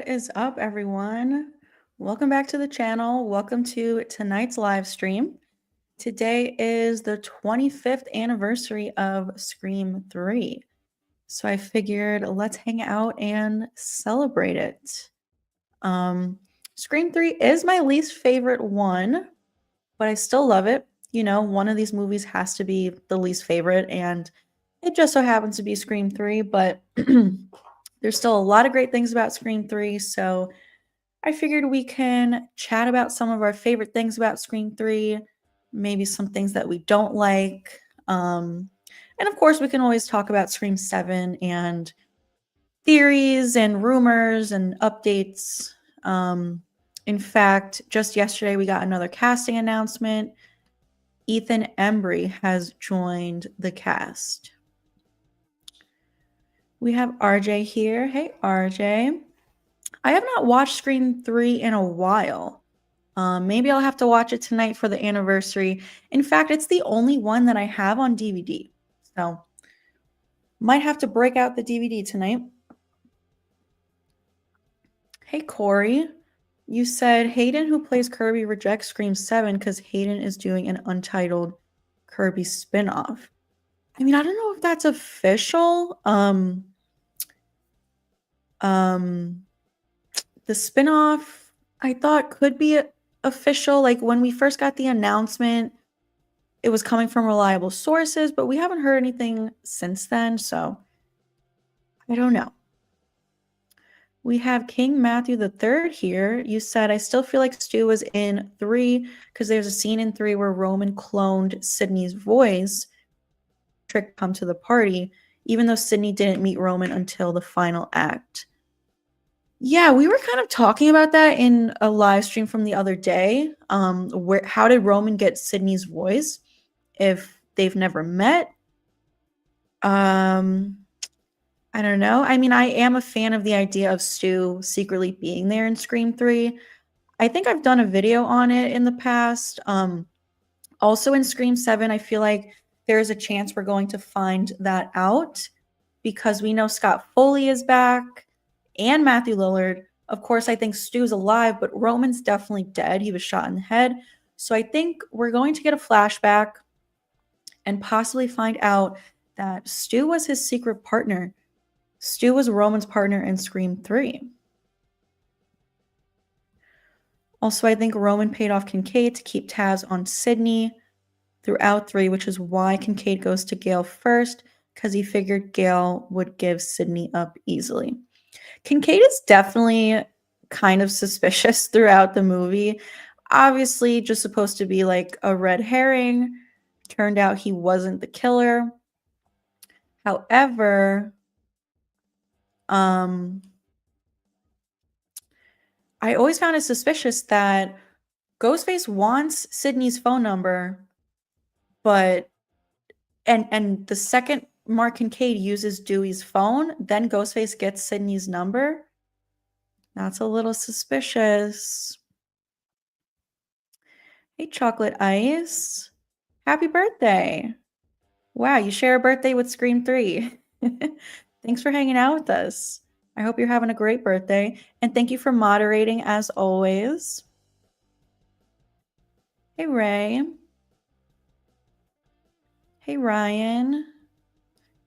What is up, everyone? Welcome back to the channel. Welcome to tonight's live stream. Today is the 25th anniversary of Scream 3. So I figured let's hang out and celebrate it. Scream 3 is my least favorite one, but I still love it. You know, one of these movies has to be the least favorite, and it just so happens to be Scream 3, but there's still a lot of great things about Scream 3, so I figured we can chat about some of our favorite things about Scream 3, maybe some things that we don't like. And of course, we can always talk about Scream 7 and theories and rumors and updates. In fact, just yesterday, we got another casting announcement. Ethan Embry has joined the cast. We have RJ here. Hey, RJ. I have not watched Scream 3 in a while. Maybe I'll have to watch it tonight for the anniversary. In fact, it's the only one that I have on DVD. So, might have to break out the DVD tonight. Hey, Corey. You said Hayden, who plays Kirby, rejects Scream 7 because Hayden is doing an untitled Kirby spinoff. I mean, I don't know if that's official. The spinoff I thought could be official. Like when we first got the announcement, it was coming from reliable sources, but we haven't heard anything since then, so I don't know. We have King Matthew III here. You said, I still feel like Stu was in 3 because there's a scene in 3 where Roman cloned Sydney's voice, trick come to the party, even though Sydney didn't meet Roman until the final act. Yeah, we were kind of talking about that in a live stream from the other day. How did Roman get Sydney's voice if they've never met? I don't know. I mean, I am a fan of the idea of Stu secretly being there in Scream 3. I think I've done a video on it in the past. Also in Scream 7, I feel like there's a chance we're going to find that out because we know Scott Foley is back and Matthew Lillard. Of course, I think Stu's alive, but Roman's definitely dead. He was shot in the head. So I think we're going to get a flashback and possibly find out that Stu was his secret partner. Stu was Roman's partner in Scream 3. Also, I think Roman paid off Kincaid to keep tabs on Sydney throughout 3, which is why Kincaid goes to Gale first, because he figured Gale would give Sydney up easily. Kincaid is definitely kind of suspicious throughout the movie. Obviously, just supposed to be like a red herring. Turned out he wasn't the killer. However, I always found it suspicious that Ghostface wants Sydney's phone number, but and the second Mark Kincaid uses Dewey's phone, then Ghostface gets Sydney's number. That's a little suspicious. Hey, Chocolate Ice. Happy birthday. Wow, you share a birthday with Scream 3. Thanks for hanging out with us. I hope you're having a great birthday. And thank you for moderating as always. Hey, Ray. Hey, Ryan.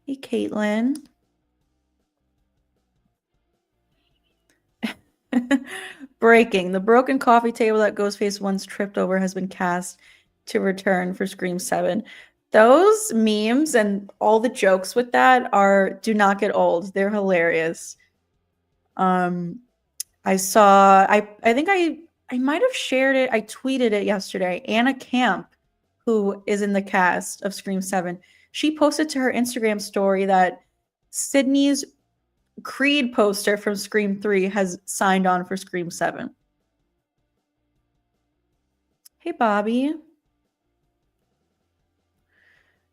Hey, Caitlin. Breaking. The broken coffee table that Ghostface once tripped over has been cast to return for Scream 7. Those memes and all the jokes with that do not get old. They're hilarious. I think I might have shared it. I tweeted it yesterday. Anna Camp, who is in the cast of Scream 7, she posted to her Instagram story that Sydney's Creed poster from Scream 3 has signed on for Scream 7. Hey, Bobby.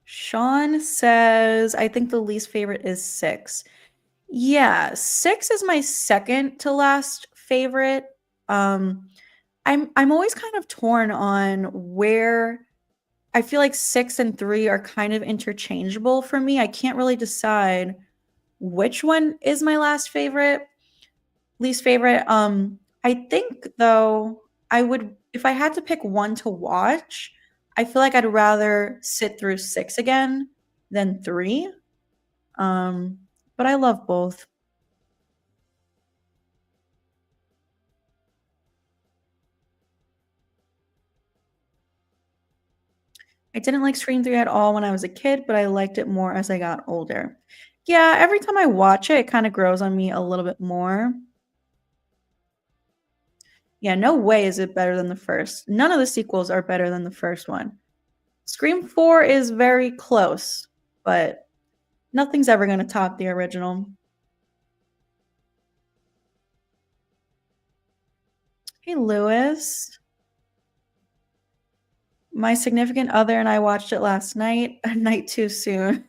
Sean says, I think the least favorite is 6. Yeah, 6 is my second to last favorite. I'm always kind of torn on where I feel like 6 and 3 are kind of interchangeable for me. I can't really decide which one is my last favorite. Least favorite, I think though I would if I had to pick one to watch, I feel like I'd rather sit through 6 again than 3. Um, but I love both. I didn't like Scream 3 at all when I was a kid, but I liked it more as I got older. Yeah, every time I watch it, it kinda grows on me a little bit more. Yeah, no way is it better than the first. None of the sequels are better than the first one. Scream 4 is very close, but nothing's ever gonna top the original. Hey, Lewis. My significant other and I watched it last night, a night too soon.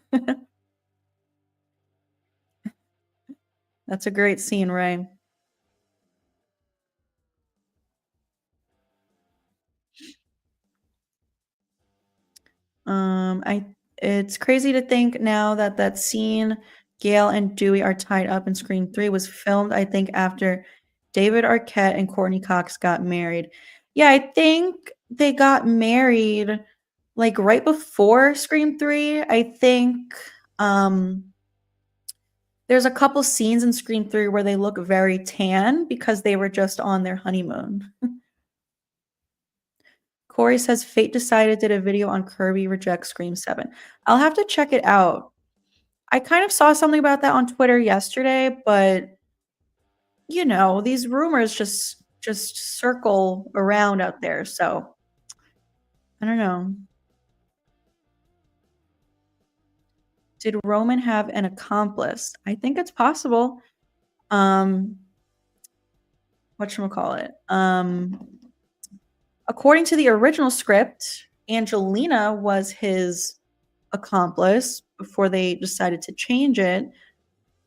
That's a great scene, Ray. I it's crazy to think now that that scene, Gail and Dewey are tied up in Scream 3 was filmed, I think, after David Arquette and Courtney Cox got married. Yeah, I think they got married, like, right before Scream 3. I think, um, there's a couple scenes in Scream 3 where they look very tan because they were just on their honeymoon. Corey says Fate Decided did a video on Kirby rejects Scream 7. I'll have to check it out. I kind of saw something about that on Twitter yesterday, but you know, these rumors just circle around out there, so I don't know. Did Roman have an accomplice? I think it's possible. Whatchamacallit? According to the original script, Angelina was his accomplice before they decided to change it,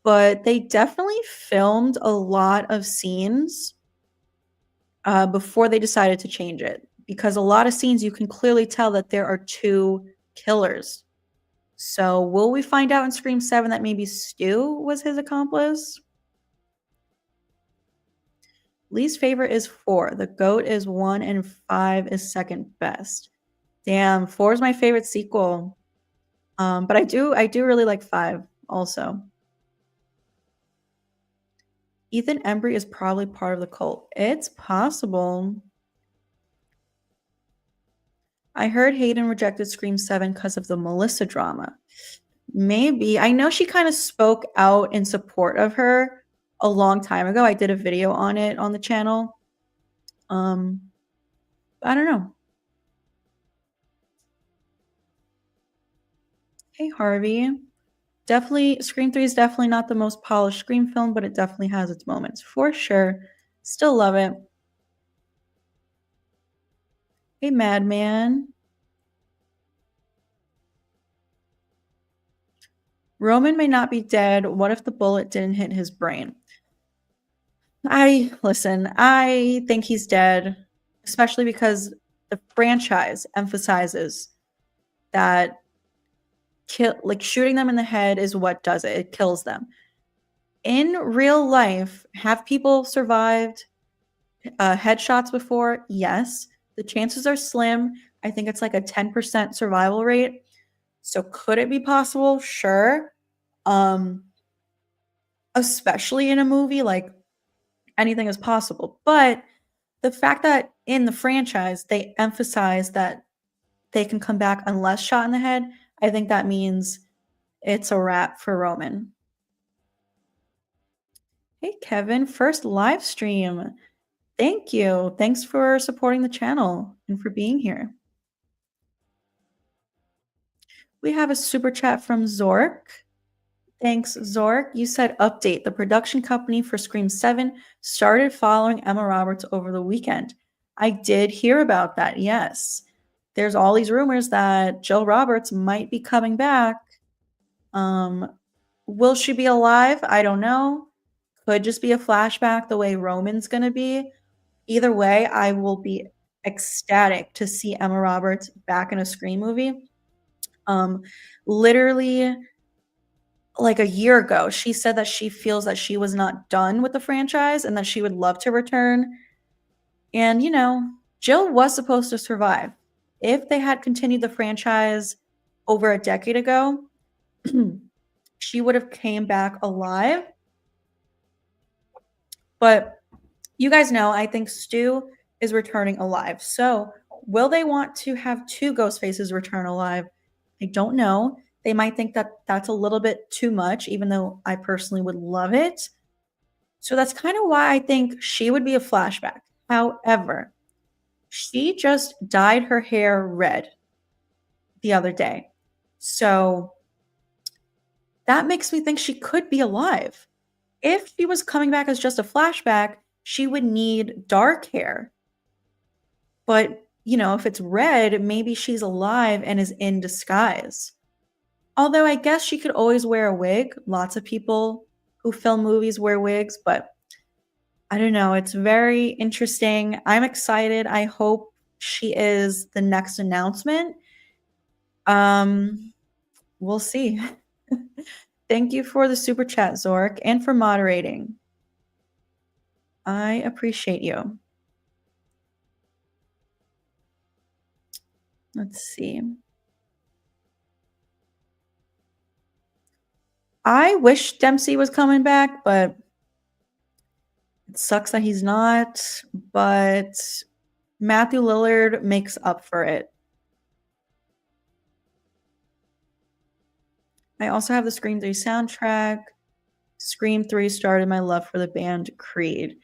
but they definitely filmed a lot of scenes before they decided to change it because a lot of scenes you can clearly tell that there are 2 killers. So, will we find out in Scream 7 that maybe Stu was his accomplice? Least favorite is 4. The GOAT is 1 and 5 is second best. Damn, 4 is my favorite sequel. But I do really like 5 also. Ethan Embry is probably part of the cult. It's possible. I heard Hayden rejected Scream 7 because of the Melissa drama. Maybe. I know she kind of spoke out in support of her a long time ago. I did a video on it on the channel. Um, I don't know. Hey, Harvey. Definitely, Scream 3 is definitely not the most polished Scream film, but it definitely has its moments. For sure. Still love it. Hey, Madman. Roman may not be dead. What if the bullet didn't hit his brain? I think he's dead, especially because the franchise emphasizes that shooting them in the head is what does it. It kills them. In real life, have people survived headshots before? Yes. The chances are slim. I think it's like a 10% survival rate. So could it be possible? Sure. Um, Especially in a movie, like anything is possible. But the fact that in the franchise they emphasize that they can come back unless shot in the head, I think that means it's a wrap for Roman. Hey, Kevin, first live stream. Thank you. Thanks for supporting the channel and for being here. We have a super chat from Zork. Thanks, Zork. You said update. The production company for Scream 7 started following Emma Roberts over the weekend. I did hear about that, yes. There's all these rumors that Jill Roberts might be coming back. Will she be alive? I don't know. Could just be a flashback the way Roman's going to be. Either way, I will be ecstatic to see Emma Roberts back in a Scream movie. Literally, like a year ago, she said that she feels that she was not done with the franchise and that she would love to return. And, Jill was supposed to survive. If they had continued the franchise over a decade ago, she would have came back alive. But you guys know, I think Stu is returning alive. So, will they want to have two Ghostfaces return alive? I don't know. They might think that that's a little bit too much, even though I personally would love it. So, that's kind of why I think she would be a flashback. However, she just dyed her hair red the other day. So, that makes me think she could be alive. If she was coming back as just a flashback, she would need dark hair. But, if it's red, maybe she's alive and is in disguise. Although I guess she could always wear a wig. Lots of people who film movies wear wigs, but I don't know. It's very interesting. I'm excited. I hope she is the next announcement. We'll see. Thank you for the super chat, Zork, and for moderating. I appreciate you. Let's see. I wish Dempsey was coming back, but it sucks that he's not. But Matthew Lillard makes up for it. I also have the Scream 3 soundtrack. Scream 3 started my love for the band Creed.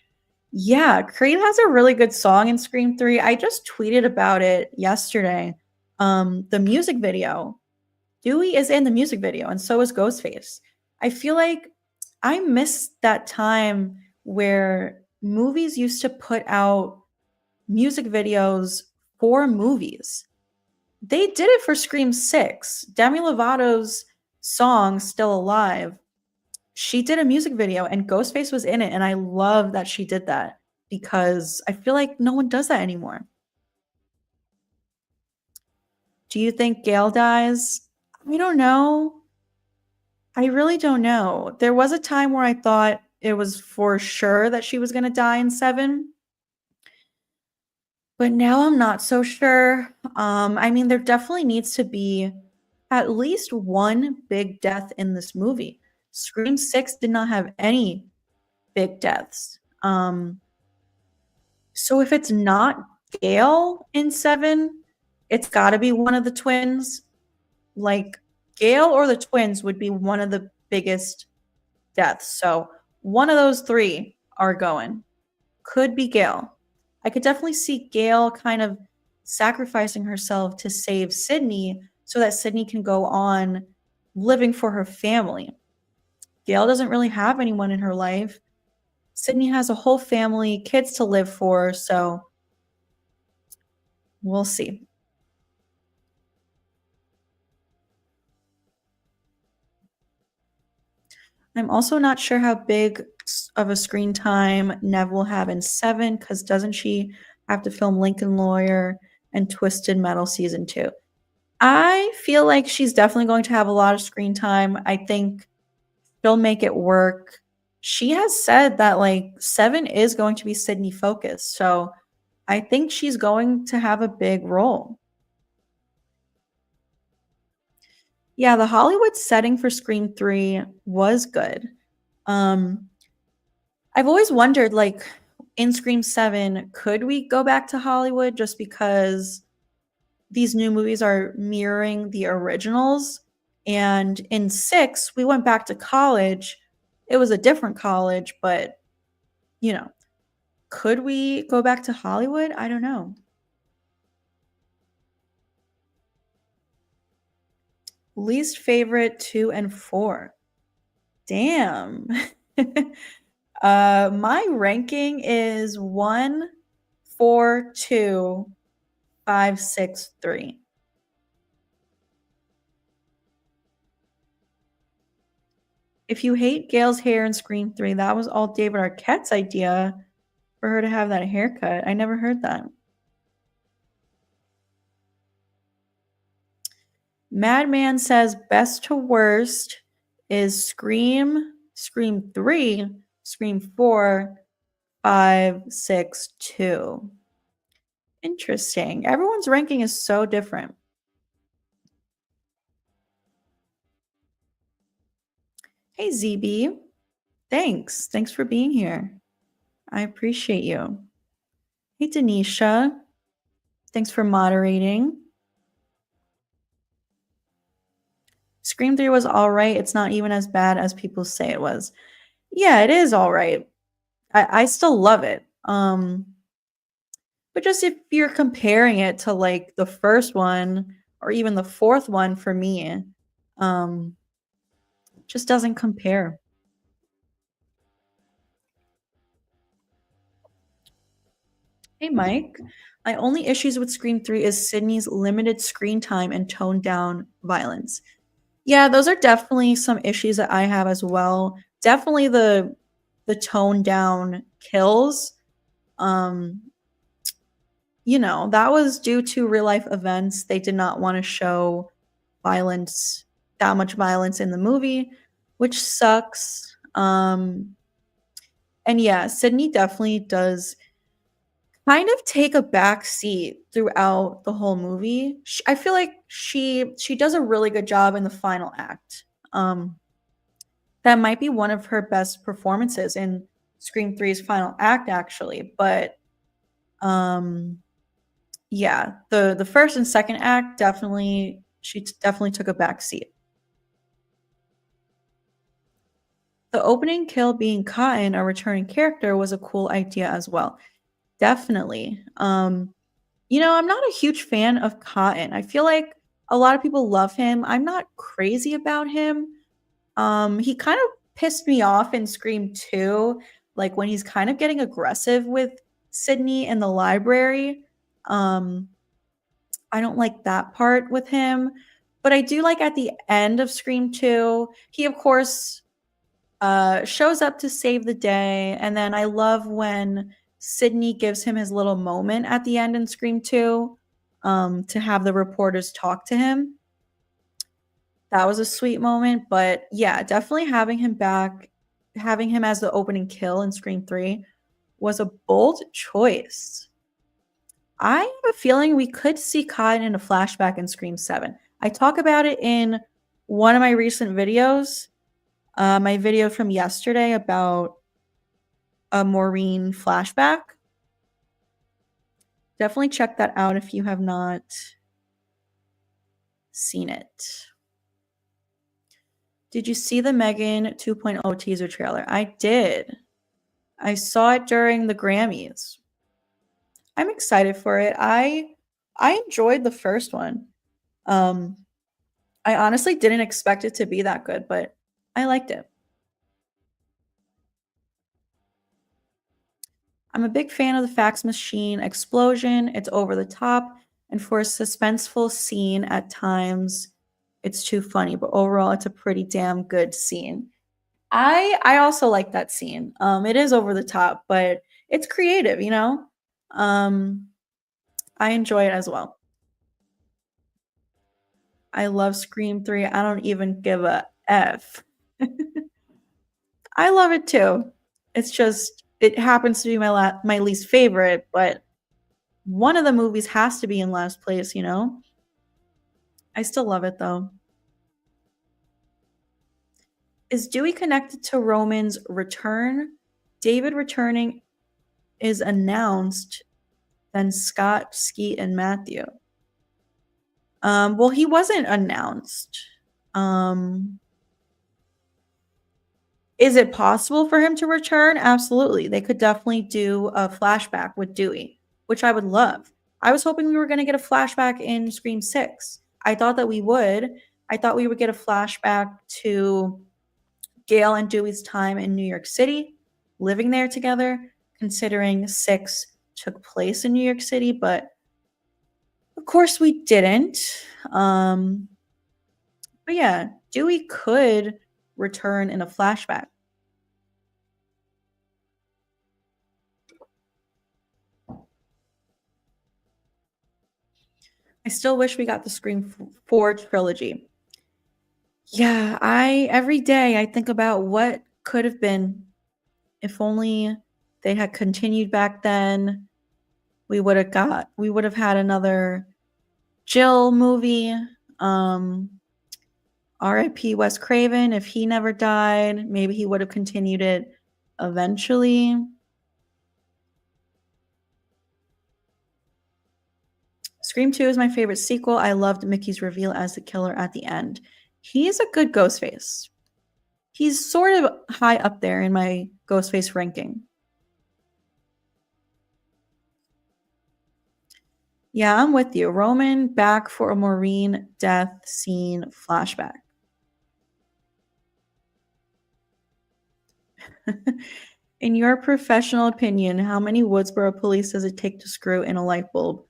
Yeah, Creed has a really good song in Scream 3. I just tweeted about it yesterday. The music video. Dewey is in the music video, and so is Ghostface. I feel like I miss that time where movies used to put out music videos for movies. They did it for Scream 6. Demi Lovato's song, Still Alive, she did a music video and Ghostface was in it. And I love that she did that because I feel like no one does that anymore. Do you think Gail dies? I don't know. I really don't know. There was a time where I thought it was for sure that she was going to die in 7. But now I'm not so sure. I mean, there definitely needs to be at least one big death in this movie. Scream 6 did not have any big deaths. So if it's not Gail in 7, it's got to be one of the twins. Like Gail or the twins would be one of the biggest deaths. So one of those 3 are going. Could be Gail. I could definitely see Gail kind of sacrificing herself to save Sydney so that Sydney can go on living for her family. Gail doesn't really have anyone in her life. Sydney has a whole family, kids to live for, so we'll see. I'm also not sure how big of a screen time Nev will have in 7, because doesn't she have to film Lincoln Lawyer and Twisted Metal Season 2? I feel like she's definitely going to have a lot of screen time. I think she'll make it work. She has said that 7 is going to be Sydney focused, so I think she's going to have a big role. Yeah, the Hollywood setting for Scream 3 was good. I've always wondered, in Scream 7, could we go back to Hollywood just because these new movies are mirroring the originals? And in 6, we went back to college. It was a different college, but, could we go back to Hollywood? I don't know. Least favorite 2 and 4. Damn. My ranking is 1, 4, 2, 5, 6, 3. If you hate Gail's hair in Scream 3, that was all David Arquette's idea for her to have that haircut. I never heard that. Madman says best to worst. is Scream, Scream 3, Scream 4, 5, 6, 2. Interesting. Everyone's ranking is so different. Hey, ZB. Thanks. Thanks for being here. I appreciate you. Hey, Denisha. Thanks for moderating. Scream 3 was all right. It's not even as bad as people say it was. Yeah, it is all right. I still love it. But just if you're comparing it to like the first one or even the fourth one for me, just doesn't compare. Hey, Mike. My only issues with Scream 3 is Sydney's limited screen time and toned down violence. Yeah, those are definitely some issues that I have as well. Definitely the toned down kills. Um, that was due to real life events. They did not want to show violence, that much violence in the movie, which sucks. And yeah, Sydney definitely does kind of take a back seat throughout the whole movie. I feel like she does a really good job in the final act. That might be one of her best performances in Scream 3's final act, actually. But yeah, the first and second act definitely definitely took a back seat. The opening kill being Cotton, a returning character, was a cool idea as well. Definitely. I'm not a huge fan of Cotton. I feel like a lot of people love him. I'm not crazy about him. He kind of pissed me off in Scream 2, like when he's kind of getting aggressive with Sydney in the library. Um, I don't like that part with him. But I do like at the end of Scream 2, he of course shows up to save the day. And then I love when Sydney gives him his little moment at the end in Scream 2 to have the reporters talk to him. That was a sweet moment. But yeah, definitely having him back, having him as the opening kill in Scream 3 was a bold choice. I have a feeling we could see Cotton in a flashback in Scream 7. I talk about it in one of my recent videos, my video from yesterday about a Maureen flashback. Definitely check that out if you have not seen it. Did you see the Megan 2.0 teaser trailer? I did. I saw it during the Grammys. I'm excited for it. I enjoyed the first one. Um, I honestly didn't expect it to be that good, but I liked it. I'm a big fan of the fax machine explosion. It's over the top, and for a suspenseful scene at times, it's too funny. But overall, it's a pretty damn good scene. I also like that scene. It is over the top, but it's creative, you know. Um, I enjoy it as well. I love Scream 3. I don't even give a F. I love it too. It's just it happens to be my least favorite, but one of the movies has to be in last place, you know? I still love it though. Is Dewey connected to Roman's return? David returning is announced, then Scott, Skeet, and Matthew. Well, he wasn't announced. Um, is it possible for him to return? Absolutely. They could definitely do a flashback with Dewey, which I would love. I was hoping we were going to get a flashback in Scream 6. I thought that we would. I thought we would get a flashback to Gail and Dewey's time in New York City, living there together, considering 6 took place in New York City, but of course we didn't. But yeah, Dewey could return in a flashback. I still wish we got the Scream 4 trilogy. Yeah, I every day I think about what could have been if only they had continued back then. We would have had another Jill movie. Um R.I.P. Wes Craven. If he never died, maybe he would have continued it eventually. Scream 2 is my favorite sequel. I loved Mickey's reveal as the killer at the end. He's a good Ghostface. He's sort of high up there in my Ghostface ranking. Yeah, I'm with you. Roman back for a Maureen death scene flashback. In your professional opinion, how many Woodsboro police does it take to screw in a light bulb?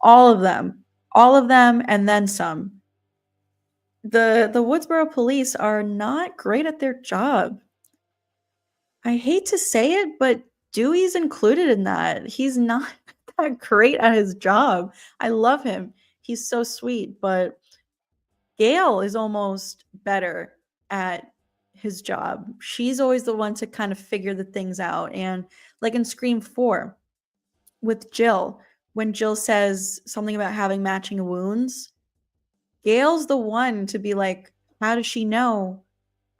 All of them. All of them and then some. The Woodsboro police are not great at their job. I hate to say it, but Dewey's included in that. He's not that great at his job. I love him. He's so sweet, but Gail is almost better at his job. She's always the one to kind of figure the things out. And like in Scream 4 with Jill, when Jill says something about having matching wounds, Gail's the one to be like, how does she know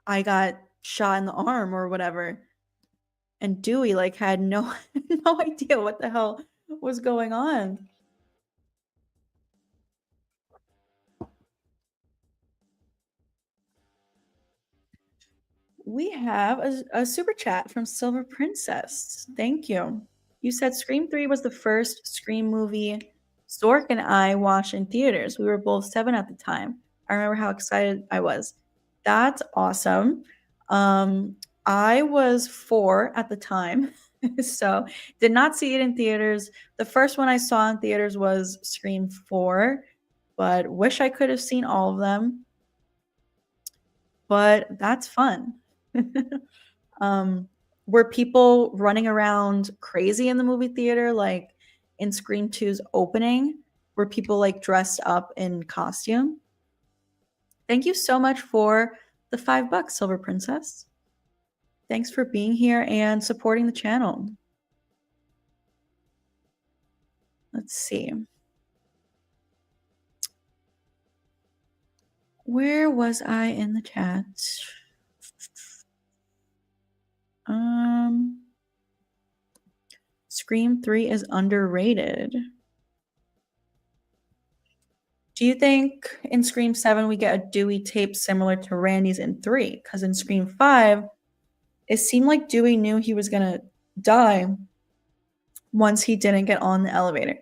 I got shot in the arm or whatever? And Dewey like had no no idea what the hell was going on. We have a super chat from Silver Princess. Thank you. You said Scream 3 was the first Scream movie Stork and I watched in theaters. We were both 7 at the time. I remember how excited I was. That's awesome. I was 4 at the time, so did not see it in theaters. The first one I saw in theaters was Scream 4, but wish I could have seen all of them. But that's fun. Were people running around crazy in the movie theater, like in Scream 2's opening? Were people like dressed up in costume? Thank you so much for the $5, Silver Princess. Thanks for being here and supporting the channel. Let's see. Where was I in the chat? Scream 3 is underrated. Do you think in Scream 7 we get a Dewey tape similar to Randy's in 3? Because in Scream 5, it seemed like Dewey knew he was going to die once he didn't get on the elevator.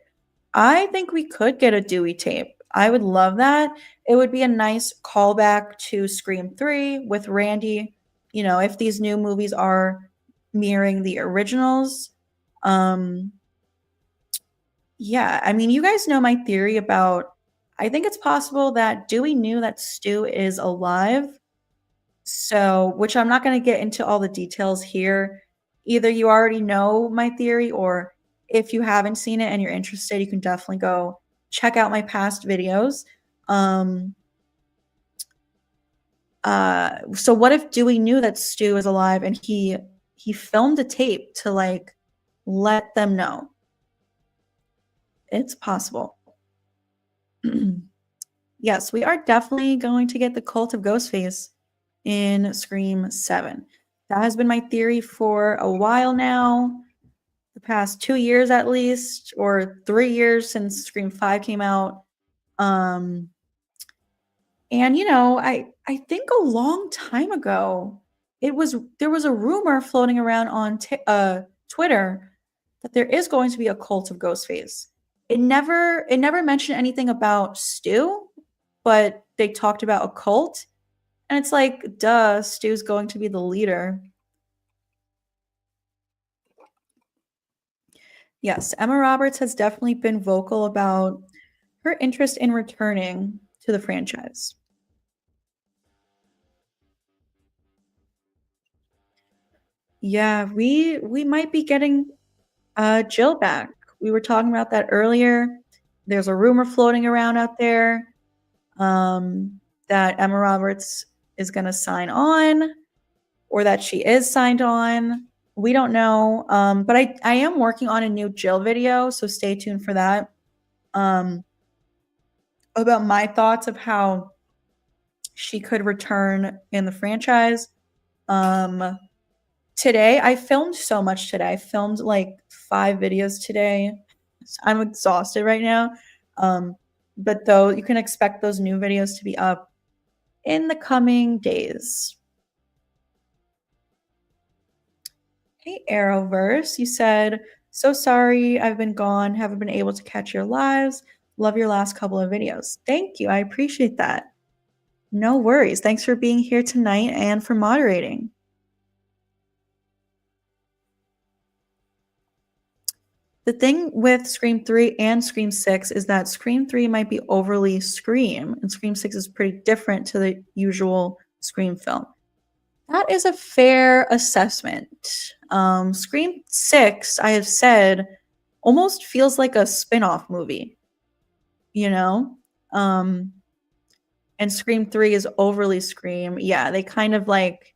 I think we could get a Dewey tape. I would love that. It would be a nice callback to Scream 3 with Randy. You know, if these new movies are mirroring the originals. Yeah, I mean, you guys know my theory about I think it's possible that Dewey knew that Stu is alive. So, which I'm not going to get into all the details here. Either you already know my theory, or if you haven't seen it and you're interested, you can definitely go check out my past videos. So what if Dewey knew that Stu is alive and he filmed a tape to like let them know? It's possible. Yes, we are definitely going to get the Cult of Ghostface in Scream 7. That has been my theory for a while now, the past 2 years at least, or 3 years since Scream 5 came out. And you know, I think a long time ago, there was a rumor floating around on Twitter that there is going to be a Cult of Ghostface. It never mentioned anything about Stu, but they talked about a cult, and it's like, duh, Stu's going to be the leader. Yes, Emma Roberts has definitely been vocal about her interest in returning to the franchise. Yeah, we might be getting Jill back. We were talking about that earlier. There's a rumor floating around out there that Emma Roberts is going to sign on or that she is signed on. We don't know. But I am working on a new Jill video, so stay tuned for that. About my thoughts of how she could return in the franchise. Today, I filmed so much today. I filmed like 5 videos today. I'm exhausted right now. But though you can expect those new videos to be up in the coming days. Hey, Arrowverse, you said, so sorry I've been gone, haven't been able to catch your lives. Love your last couple of videos. Thank you. I appreciate that. No worries. Thanks for being here tonight and for moderating. The thing with Scream 3 and Scream 6 is that Scream 3 might be overly Scream, and Scream 6 is pretty different to the usual Scream film. That is a fair assessment. Scream 6, I have said, almost feels like a spin-off movie, you know? And Scream 3 is overly Scream. Yeah, they kind of like,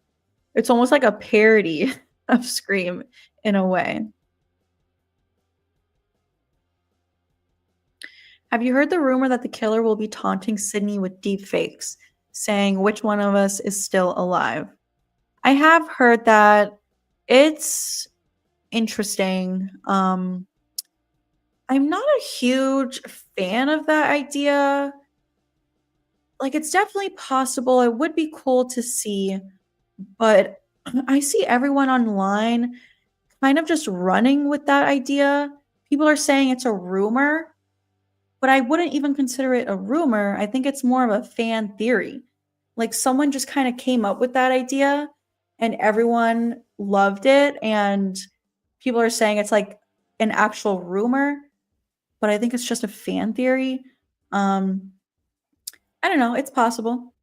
it's almost like a parody of Scream in a way. Have you heard the rumor that the killer will be taunting Sydney with deep fakes, saying which one of us is still alive? I have heard that. It's interesting. I'm not a huge fan of that idea. Like, it's definitely possible. It would be cool to see, but I see everyone online kind of just running with that idea. People are saying it's a rumor, but I wouldn't even consider it a rumor. I think it's more of a fan theory. Like, someone just kind of came up with that idea and everyone loved it, and people are saying it's like an actual rumor, but I think it's just a fan theory. I don't know. It's possible.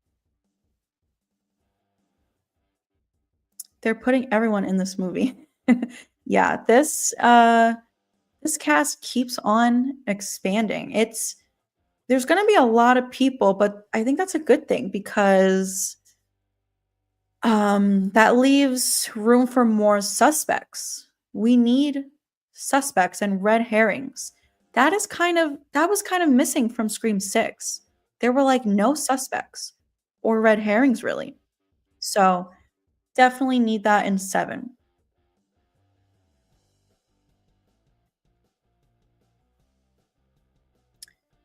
They're putting everyone in this movie. Yeah, this cast keeps on expanding. There's going to be a lot of people, but I think that's a good thing because that leaves room for more suspects. We need suspects and red herrings. That was kind of missing from Scream 6. There were like no suspects or red herrings really. So, definitely need that in 7.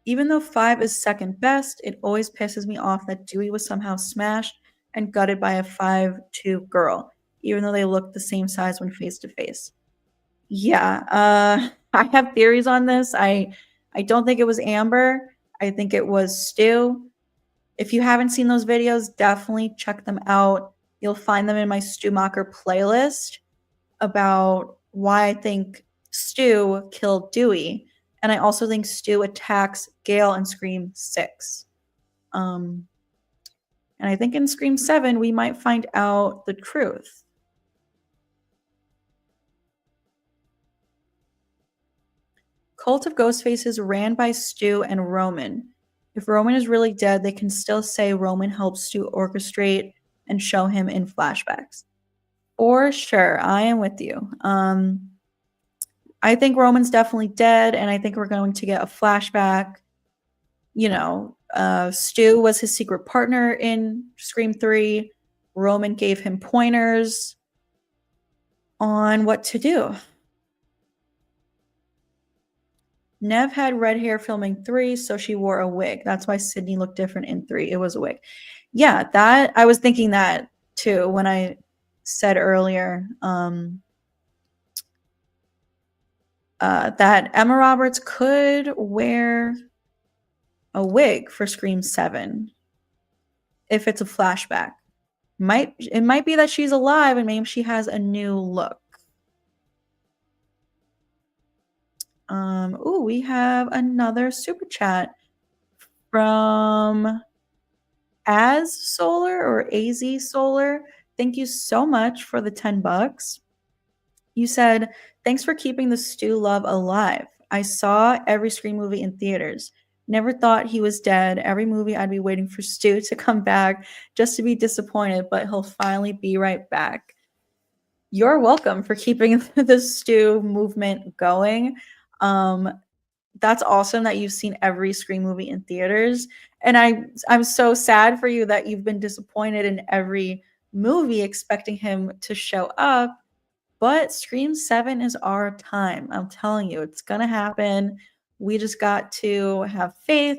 Even though 5 is second best, it always pisses me off that Dewey was somehow smashed and gutted by a 5'2" girl, even though they look the same size when face to face. Yeah, I have theories on this. I don't think it was Amber. I think it was Stu. If you haven't seen those videos, definitely check them out. You'll find them in my Stu Macher playlist about why I think Stu killed Dewey. And I also think Stu attacks Gail in Scream 6. And I think in Scream 7, we might find out the truth. Cult of Ghostfaces ran by Stu and Roman. If Roman is really dead, they can still say Roman helped Stu orchestrate and show him in flashbacks. For sure, I am with you. I think Roman's definitely dead, and I think we're going to get a flashback. You know, Stu was his secret partner in Scream 3. Roman gave him pointers on what to do. Nev had red hair filming 3, so she wore a wig. That's why Sydney looked different in 3. It was a wig. Yeah, that I was thinking that too when I said earlier that Emma Roberts could wear a wig for Scream 7 if it's a flashback. It might be that she's alive and maybe she has a new look. Ooh, we have another super chat from Az Solar or AZ Solar. Thank you so much for the $10. You said, thanks for keeping the Stu love alive. I saw every Scream movie in theaters. Never thought he was dead. Every movie I'd be waiting for Stu to come back just to be disappointed, but he'll finally be right back. You're welcome for keeping the Stu movement going. That's awesome that you've seen every Scream movie in theaters, and I'm so sad for you that you've been disappointed in every movie expecting him to show up, but Scream 7 is our time. I'm telling you, it's gonna happen. We just got to have faith,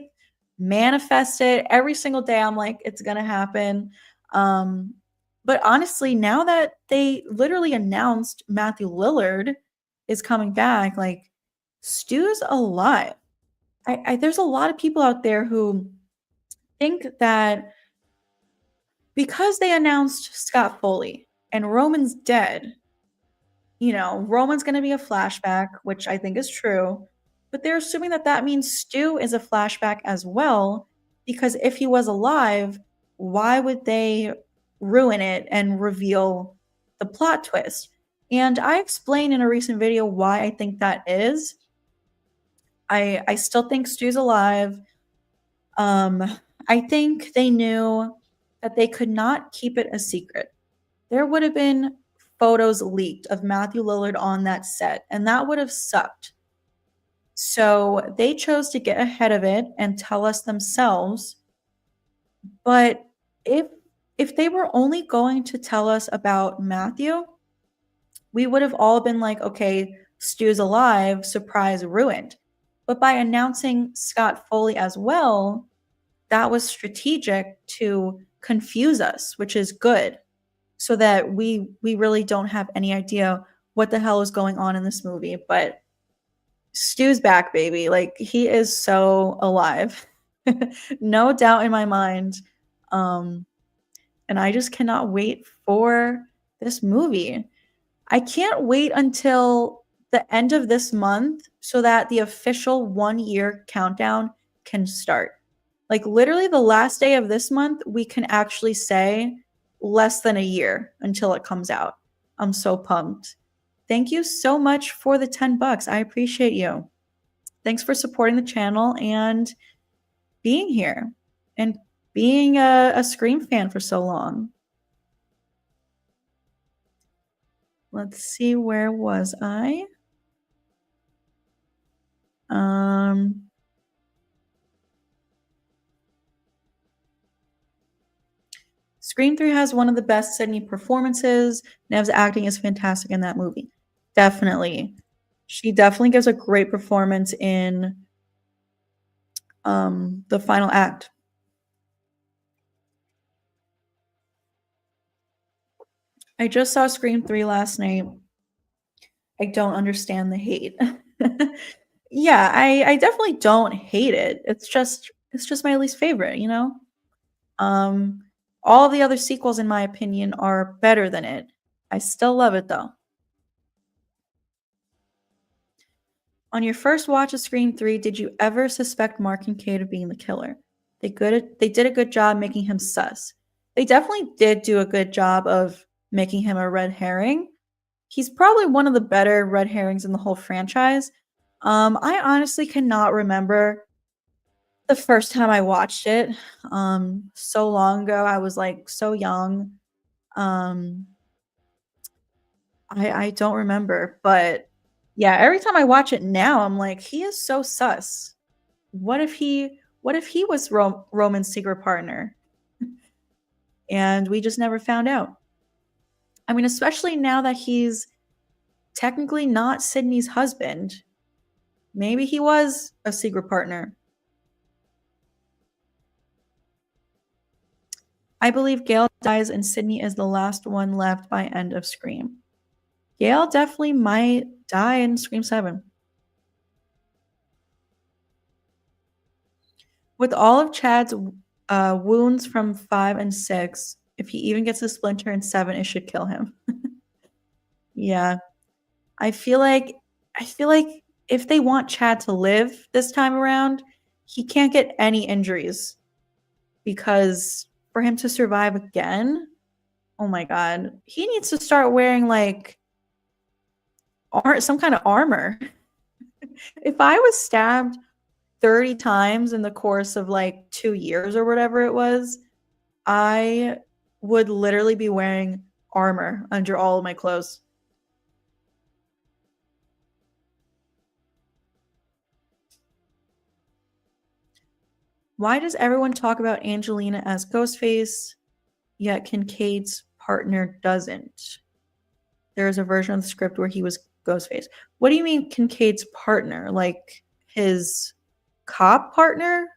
manifest it. Every single day, I'm like, it's gonna happen. But honestly, now that they literally announced Matthew Lillard is coming back, like, Stu's alive. There's a lot of people out there who think that because they announced Scott Foley and Roman's dead, Roman's gonna be a flashback, which I think is true, but they're assuming that that means Stu is a flashback as well, because if he was alive, why would they ruin it and reveal the plot twist? And I explained in a recent video why I think that is. I still think Stu's alive. I think they knew that they could not keep it a secret. There would have been photos leaked of Matthew Lillard on that set, and that would have sucked. So they chose to get ahead of it and tell us themselves. But if they were only going to tell us about Matthew, we would have all been like, okay, Stu's alive, surprise, ruined. But by announcing Scott Foley as well, that was strategic to confuse us, which is good, so that we really don't have any idea what the hell is going on in this movie. But Stu's back, baby. Like, he is so alive. No doubt in my mind. And I just cannot wait for this movie. I can't wait until the end of this month so that the official 1-year countdown can start. Like, literally the last day of this month, we can actually say less than a year until it comes out. I'm so pumped. Thank you so much for the $10. I appreciate you. Thanks for supporting the channel and being here and being a Scream fan for so long. Let's see, where was I? Scream 3 has one of the best Sydney performances. Nev's acting is fantastic in that movie. Definitely. She definitely gives a great performance in the final act. I just saw Scream 3 last night. I don't understand the hate. Yeah, I definitely don't hate it. It's just my least favorite, you know? All the other sequels, in my opinion, are better than it. I still love it though. On your first watch of Scream 3, did you ever suspect Mark Kincaid of being the killer? They did a good job making him sus. They definitely did do a good job of making him a red herring. He's probably one of the better red herrings in the whole franchise. I honestly cannot remember the first time I watched it. So long ago. I was like so young. I don't remember, but yeah, every time I watch it now, I'm like, he is so sus. What if he was Roman's secret partner? And we just never found out. I mean, especially now that he's technically not Sydney's husband. Maybe he was a secret partner. I believe Gail dies and Sydney is the last one left by end of Scream. Gail definitely might die in Scream 7. With all of Chad's wounds from 5 and 6, if he even gets a splinter in 7, it should kill him. Yeah. I feel like if they want Chad to live this time around, he can't get any injuries, because for him to survive again, oh my god, he needs to start wearing like some kind of armor. If I was stabbed 30 times in the course of like 2 years or whatever it was, I would literally be wearing armor under all of my clothes. Why does everyone talk about Angelina as Ghostface, yet Kincaid's partner doesn't? There's a version of the script where he was Ghostface. What do you mean Kincaid's partner? Like his cop partner?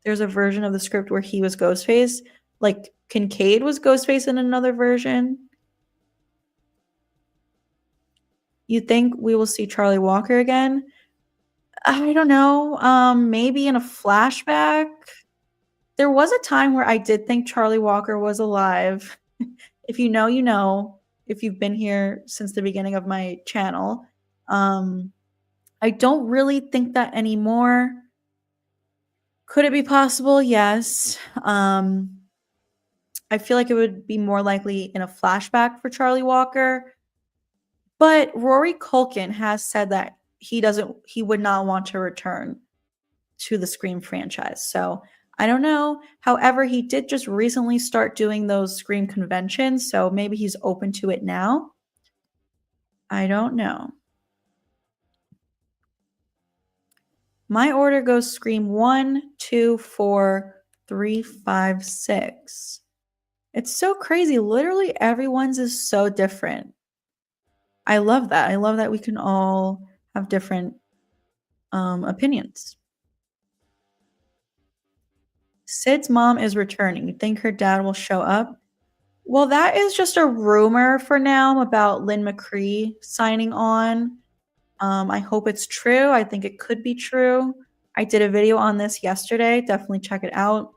There's a version of the script where he was Ghostface. Like Kincaid was Ghostface in another version. You think we will see Charlie Walker again? I don't know. Maybe in a flashback. There was a time where I did think Charlie Walker was alive. If you know, you know. If you've been here since the beginning of my channel. I don't really think that anymore. Could it be possible? Yes. I feel like it would be more likely in a flashback for Charlie Walker. But Rory Culkin has said that he would not want to return to the Scream franchise. So I don't know. However, he did just recently start doing those Scream conventions, so maybe he's open to it now. I don't know. My order goes Scream 1, 2, 4, 3, 5, 6. It's so crazy. Literally everyone's is so different. I love that. I love that we can all have different opinions. Sid's mom is returning. You think her dad will show up? Well, that is just a rumor for now about Lynn McCree signing on. I hope it's true. I think it could be true. I did a video on this yesterday. Definitely check it out.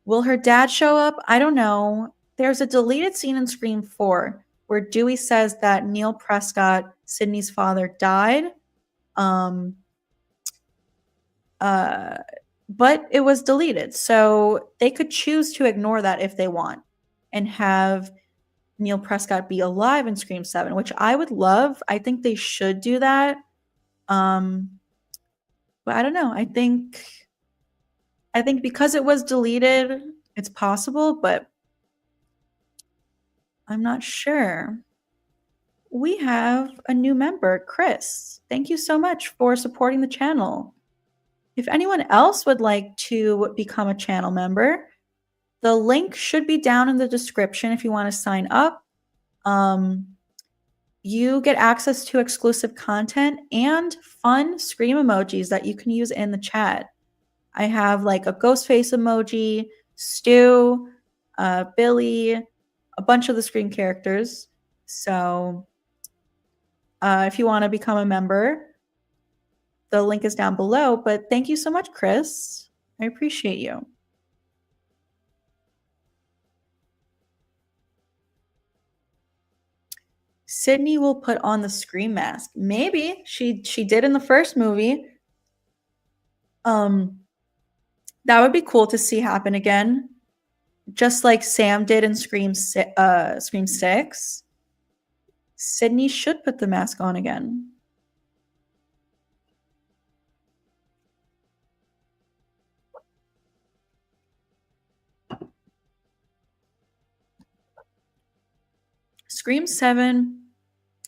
Will her dad show up? I don't know. There's a deleted scene in Scream 4 where Dewey says that Neil Prescott, Sydney's father, died. But it was deleted. So they could choose to ignore that if they want and have Neil Prescott be alive in Scream 7, which I would love. I think they should do that. But I don't know. I think because it was deleted, it's possible, but I'm not sure. We have a new member, Chris. Thank you so much for supporting the channel. If anyone else would like to become a channel member, the link should be down in the description if you want to sign up. You get access to exclusive content and fun Scream emojis that you can use in the chat. I have like a ghost face emoji, Stu, Billy, a bunch of the Scream characters. So if you want to become a member, the link is down below. But thank you so much, Chris. I appreciate you. Sydney will put on the Scream mask. Maybe she did in the first movie. That would be cool to see happen again, just like Sam did in Scream 6. Sydney should put the mask on again. Scream 7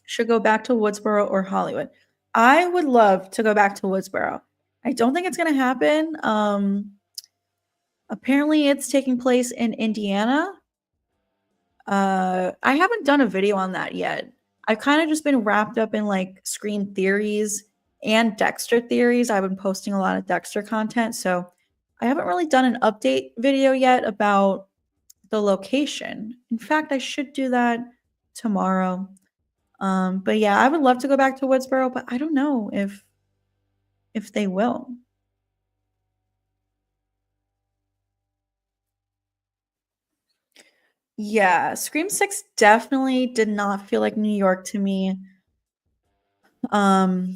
should go back to Woodsboro or Hollywood. I would love to go back to Woodsboro. I don't think it's going to happen. Apparently, it's taking place in Indiana. I haven't done a video on that yet. I've kind of just been wrapped up in like Scream theories and Dexter theories. I've been posting a lot of Dexter content, so I haven't really done an update video yet about the location. In fact, I should do that tomorrow. But yeah, I would love to go back to Woodsboro, but I don't know if they will. Yeah, Scream 6 definitely did not feel like New York to me. I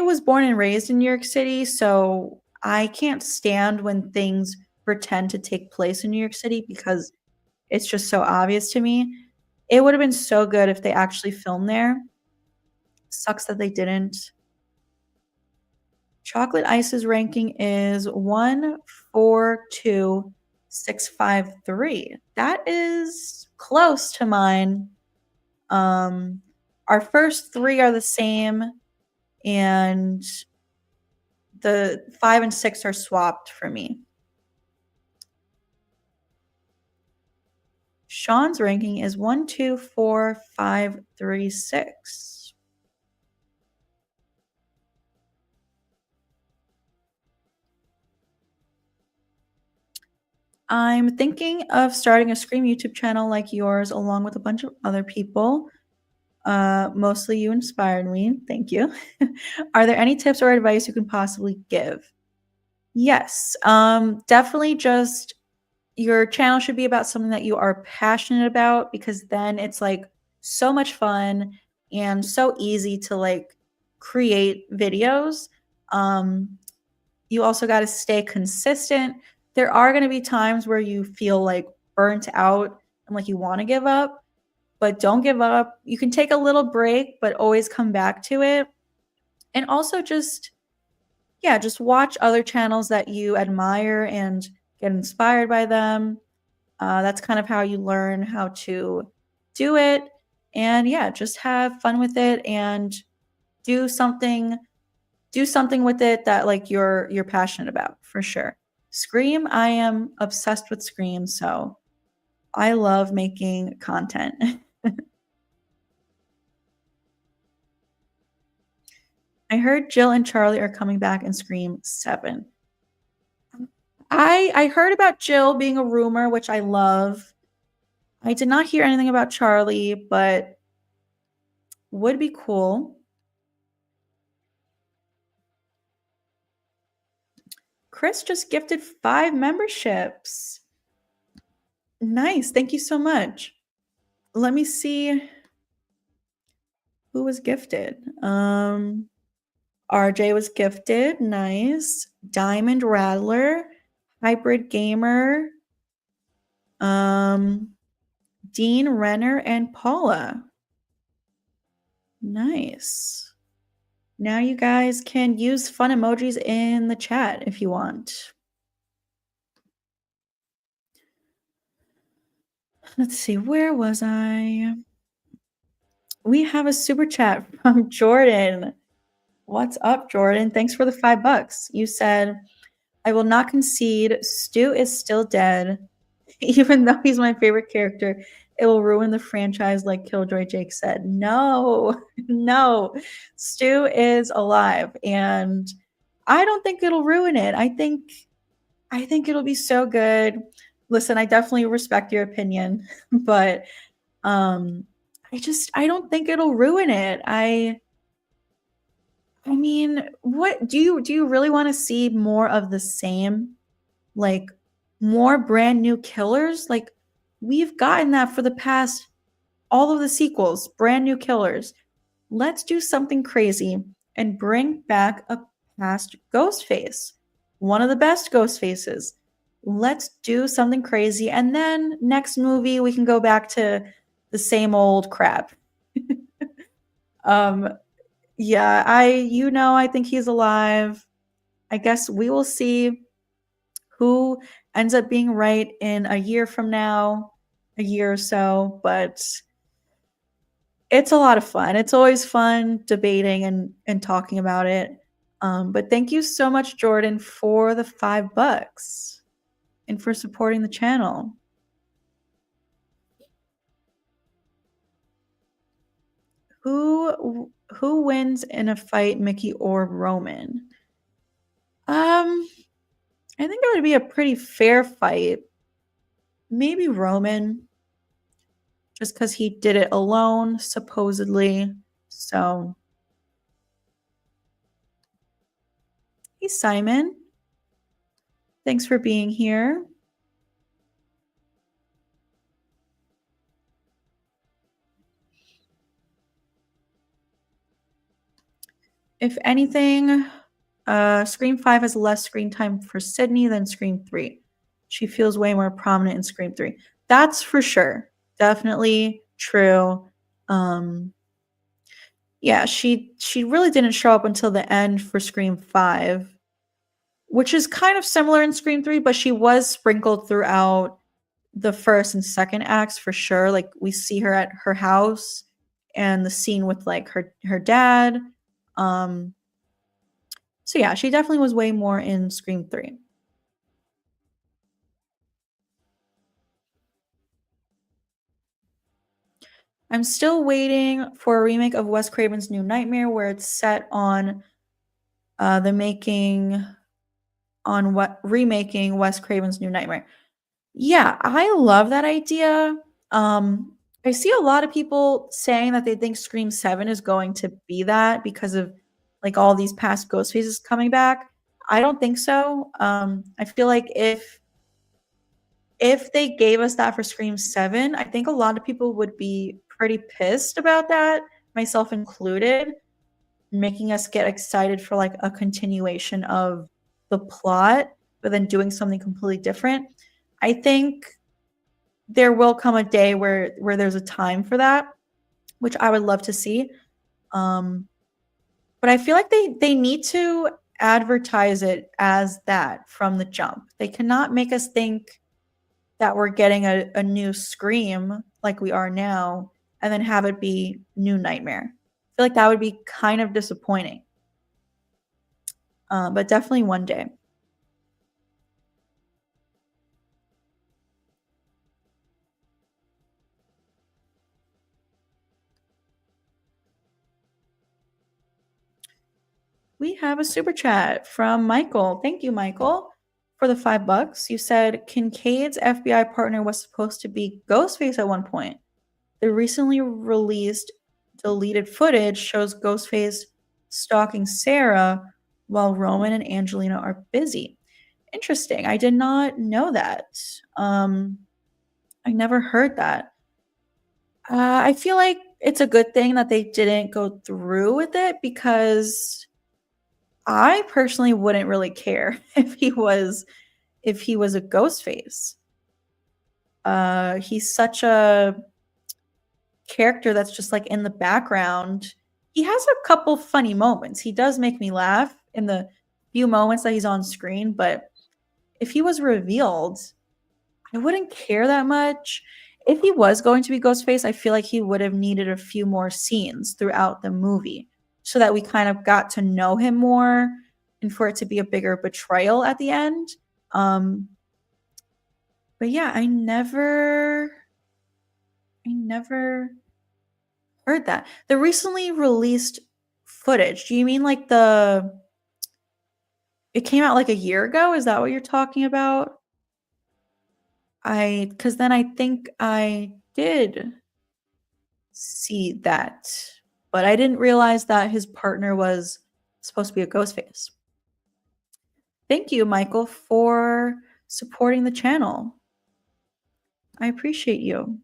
was born and raised in New York City, so I can't stand when things pretend to take place in New York City because it's just so obvious to me. It would have been so good if they actually filmed there. Sucks that they didn't. Chocolate Ice's ranking is 142,653. That is close to mine. Our first three are the same, and the 5 and 6 are swapped for me. Sean's ranking is 124,536. I'm thinking of starting a Scream YouTube channel like yours, along with a bunch of other people. Mostly you inspired me. Thank you. Are there any tips or advice you can possibly give? Yes. Definitely just your channel should be about something that you are passionate about, because then it's like so much fun and so easy to like create videos. You also got to stay consistent. There are going to be times where you feel like burnt out and like you want to give up, but don't give up. You can take a little break, but always come back to it. And also just, yeah, just watch other channels that you admire and get inspired by them. That's kind of how you learn how to do it. And yeah, just have fun with it and do something with it that like you're passionate about, for sure. Scream, I am obsessed with Scream, so I love making content. I heard Jill and Charlie are coming back in Scream 7. I heard about Jill being a rumor, which I love. I did not hear anything about Charlie, but would be cool. Chris just gifted 5 memberships. Nice. Thank you so much. Let me see who was gifted. RJ was gifted. Nice. Diamond Rattler, Hybrid Gamer, Dean Renner, and Paula. Nice. Now you guys can use fun emojis in the chat if you want. Let's see, where was I? We have a super chat from Jordan. What's up, Jordan? Thanks for the $5. You said, I will not concede. Stu is still dead. Even though he's my favorite character, it will ruin the franchise, like Killjoy Jake said. No, no. Stu is alive, and I don't think it'll ruin it. I think it'll be so good. Listen, I definitely respect your opinion, but I don't think it'll ruin it. I mean, what do you really want to see more of the same? Like more brand new killers? Like we've gotten that for the past all of the sequels, brand new killers. Let's do something crazy and bring back a past Ghostface. One of the best Ghostfaces. Let's do something crazy, and then next movie we can go back to the same old crap. Yeah, I think he's alive. I guess we will see who ends up being right in a year from now, a year or so, but it's a lot of fun. It's always fun debating and talking about it. But thank you so much, Jordan, for the $5 and for supporting the channel. Who wins in a fight, Mickey or Roman? I think it would be a pretty fair fight. Maybe Roman, just because he did it alone, supposedly. So, hey, Simon. Thanks for being here. If anything, Scream 5 has less screen time for Sydney than Scream 3. She feels way more prominent in Scream 3. That's for sure. Definitely True. Um, yeah, she really didn't show up until the end for Scream 5, which is kind of similar in Scream 3, but she was sprinkled throughout the first and second acts for sure. Like we see her at her house and the scene with like her dad. Um so yeah, she definitely was way more in Scream 3. I'm still waiting for a remake of Wes Craven's New Nightmare where it's set on the making on what remaking Wes Craven's New Nightmare. Yeah, I love that idea. Um, I see a lot of people saying that they think Scream 7 is going to be that because of like all these past ghost faces coming back. I don't think so. I feel like if they gave us that for Scream 7, I think a lot of people would be pretty pissed about that, myself included, making us get excited for like a continuation of the plot, but then doing something completely different. I think there will come a day where there's a time for that, which I would love to see. Um, but I feel like they need to advertise it as that from the jump. They cannot make us think that we're getting a new Scream like we are now, and then have it be New Nightmare. I feel like that would be kind of disappointing. But definitely one day. We have a super chat from Michael. Thank you, Michael, for the $5. You said Kincaid's FBI partner was supposed to be Ghostface at one point. The recently released deleted footage shows Ghostface stalking Sarah while Roman and Angelina are busy. Interesting. I did not know that. I never heard that. I feel like it's a good thing that they didn't go through with it because I personally wouldn't really care if he was a ghost face. He's such a character that's just like in the background. He has a couple funny moments. He does make me laugh in the few moments that he's on screen, but if he was revealed, I wouldn't care that much. If he was going to be Ghostface, I feel like he would have needed a few more scenes throughout the movie so that we kind of got to know him more and for it to be a bigger betrayal at the end. Um, but yeah, I never heard that. The recently released footage. Do you mean like it came out like a year ago? Is that what you're talking about? Cuz then I think I did see that. But I didn't realize that his partner was supposed to be a ghost face. Thank you, Michael, for supporting the channel. I appreciate you.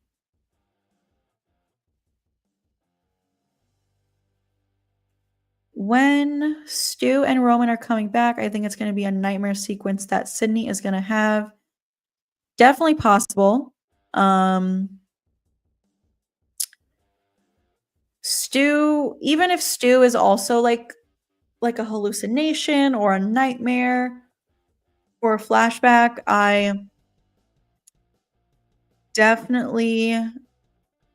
When Stu and Roman are coming back, I think it's going to be a nightmare sequence that Sydney is going to have. Definitely possible. Stu, even if Stu is also like a hallucination or a nightmare or a flashback, I definitely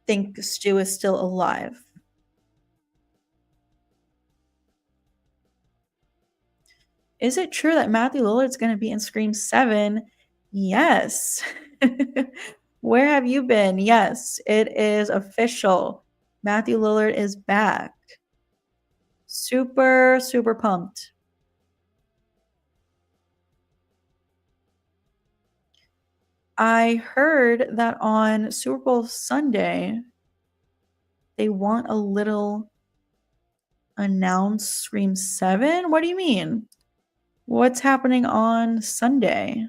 think Stu is still alive. Is it true that Matthew Lillard's going to be in Scream 7? Yes. Where have you been? Yes, it is official. Matthew Lillard is back. Super, super pumped. I heard that on Super Bowl Sunday, they want a little announced Scream 7? What do you mean? What's happening on Sunday?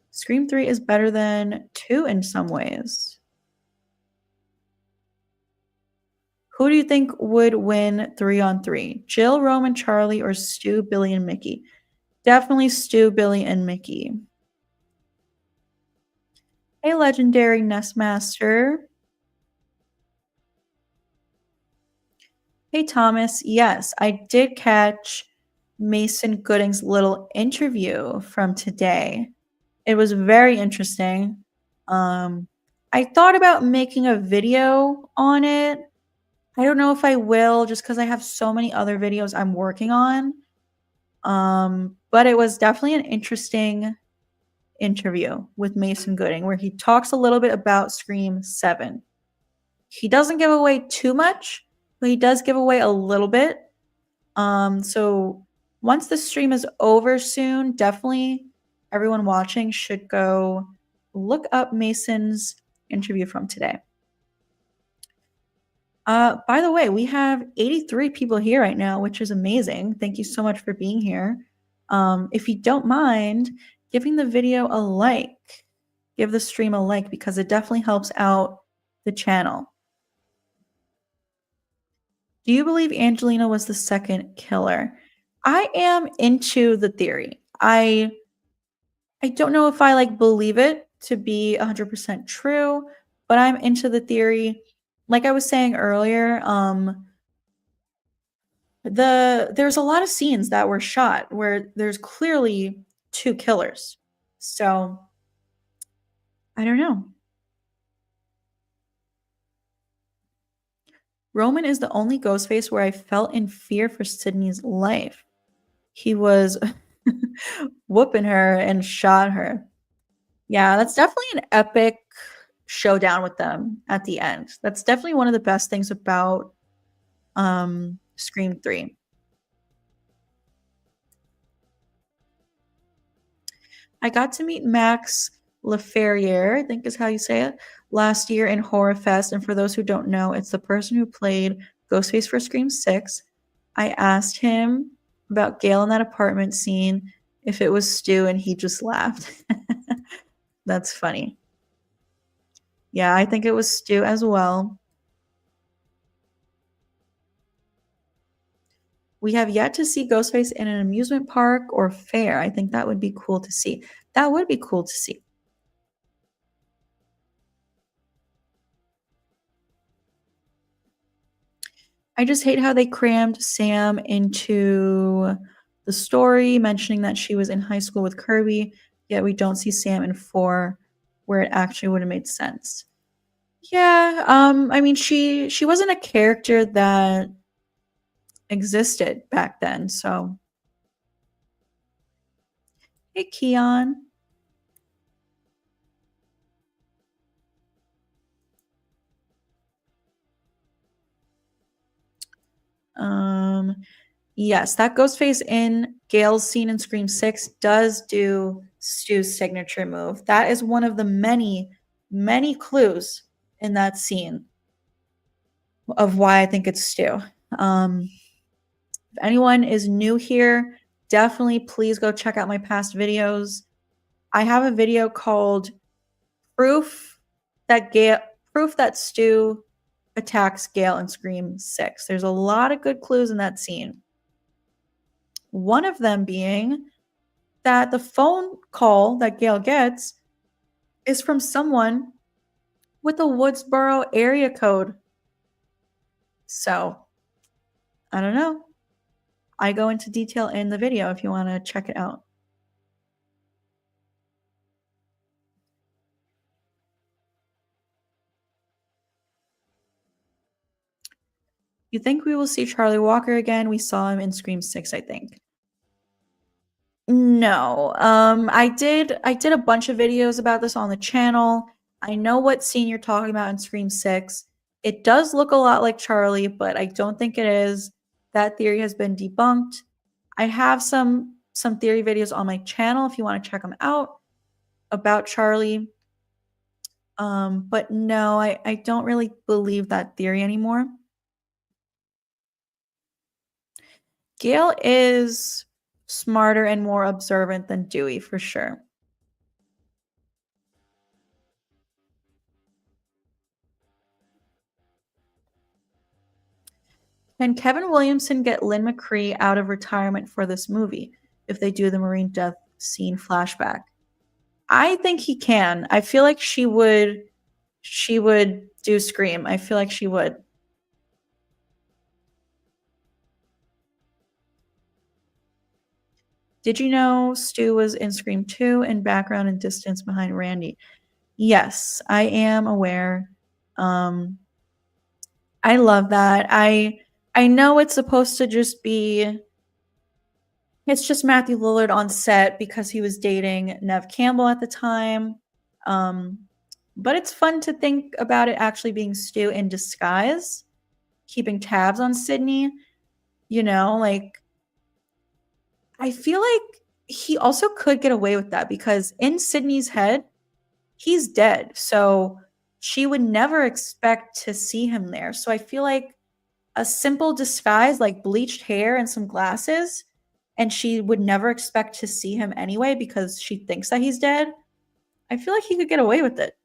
Scream 3 is better than 2 in some ways. Who do you think would win 3 on 3? Jill, Roman, Charlie, or Stu, Billy, and Mickey? Definitely Stu, Billy, and Mickey. Hey, legendary Nestmaster. Hey, Thomas. Yes, I did catch Mason Gooding's little interview from today. It was very interesting. Um, I thought about making a video on it. I don't know if I will just because I have so many other videos I'm working on. But it was definitely an interesting interview with Mason Gooding where he talks a little bit about Scream 7. He doesn't give away too much, but he does give away a little bit. So once the stream is over soon, definitely everyone watching should go look up Mason's interview from today. By the way, we have 83 people here right now, which is amazing. Thank you so much for being here. If you don't mind giving the video a like, give the stream a like because it definitely helps out the channel. Do you believe Angelina was the second killer? I am into the theory. I don't know if I like believe it to be 100% true, but I'm into the theory. Like I was saying earlier, there's a lot of scenes that were shot where there's clearly two killers. So, I don't know. Roman is the only Ghostface where I felt in fear for Sydney's life. He was whooping her and shot her. Yeah, that's definitely an epic showdown with them at the end. That's definitely one of the best things about Scream 3. I got to meet Max Leferrier, I think is how you say it, last year in Horror Fest. And for those who don't know, it's the person who played Ghostface for Scream 6. I asked him about Gail in that apartment scene, if it was Stu, and he just laughed. That's funny. Yeah, I think it was Stu as well. We have yet to see Ghostface in an amusement park or fair. I think that would be cool to see. That would be cool to see. I just hate how they crammed Sam into the story, mentioning that she was in high school with Kirby, yet we don't see Sam in 4, where it actually would have made sense. Yeah, I mean, she wasn't a character that existed back then, so. Hey, Keon. Yes, that Ghostface in Gail's scene in Scream 6 does do Stu's signature move. That is one of the many, many clues in that scene of why I think it's Stu. If anyone is new here, definitely please go check out my past videos. I have a video called Proof that Stu attacks Gail in Scream 6. There's a lot of good clues in that scene. One of them being that the phone call that Gail gets is from someone with a Woodsboro area code. So, I don't know. I go into detail in the video if you want to check it out. You think we will see Charlie Walker again? We saw him in Scream 6, I think. No. I did a bunch of videos about this on the channel. I know what scene you're talking about in Scream 6. It does look a lot like Charlie, but I don't think it is. That theory has been debunked. I have some theory videos on my channel if you want to check them out about Charlie. But no, I don't really believe that theory anymore. Gail is smarter and more observant than Dewey for sure. Can Kevin Williamson get Lynn McCree out of retirement for this movie? if they do the Marine death scene flashback. I think he can. I feel like she would do Scream. I feel like she would. Did you know Stu was in Scream 2 in background and distance behind Randy? Yes, I am aware. I love that. I know it's supposed to just be it's just Matthew Lillard on set because he was dating Neve Campbell at the time. But it's fun to think about it actually being Stu in disguise, keeping tabs on Sydney. You know, like I feel like he also could get away with that because in Sydney's head, he's dead. So she would never expect to see him there. So I feel like a simple disguise like bleached hair and some glasses, and she would never expect to see him anyway because she thinks that he's dead. I feel like he could get away with it.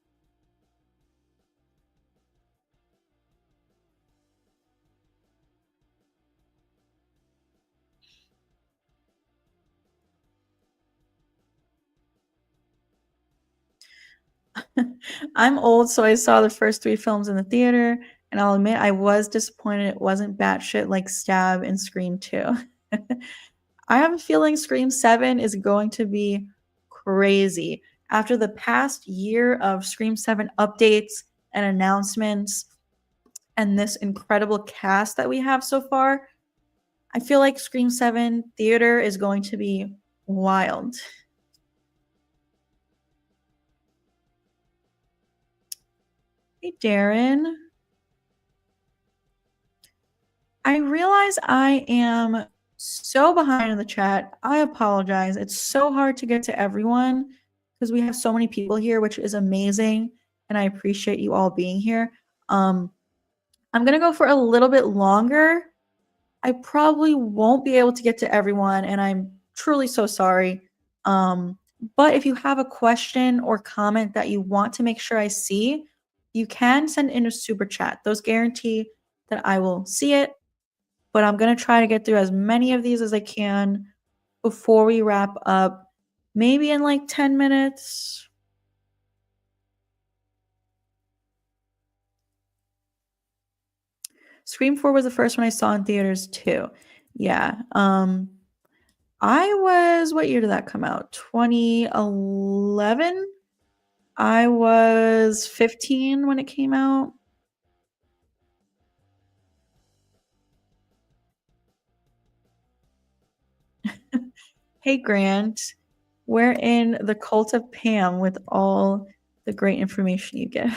I'm old, so I saw the first 3 films in the theater, and I'll admit I was disappointed it wasn't batshit like Stab and Scream 2. I have a feeling Scream 7 is going to be crazy. After the past year of Scream 7 updates and announcements and this incredible cast that we have so far, I feel like Scream 7 theater is going to be wild. Hey, Darren. I realize I am so behind in the chat. I apologize. It's so hard to get to everyone because we have so many people here, which is amazing. And I appreciate you all being here. I'm going to go for a little bit longer. I probably won't be able to get to everyone, and I'm truly so sorry. But if you have a question or comment that you want to make sure I see, you can send in a super chat. Those guarantee that I will see it. But I'm going to try to get through as many of these as I can before we wrap up, maybe in like 10 minutes. Scream 4 was the first one I saw in theaters too. Yeah. I was, what year did that come out? 2011? I was 15 when it came out. Hey, Grant. We're in the cult of Pam with all the great information you get.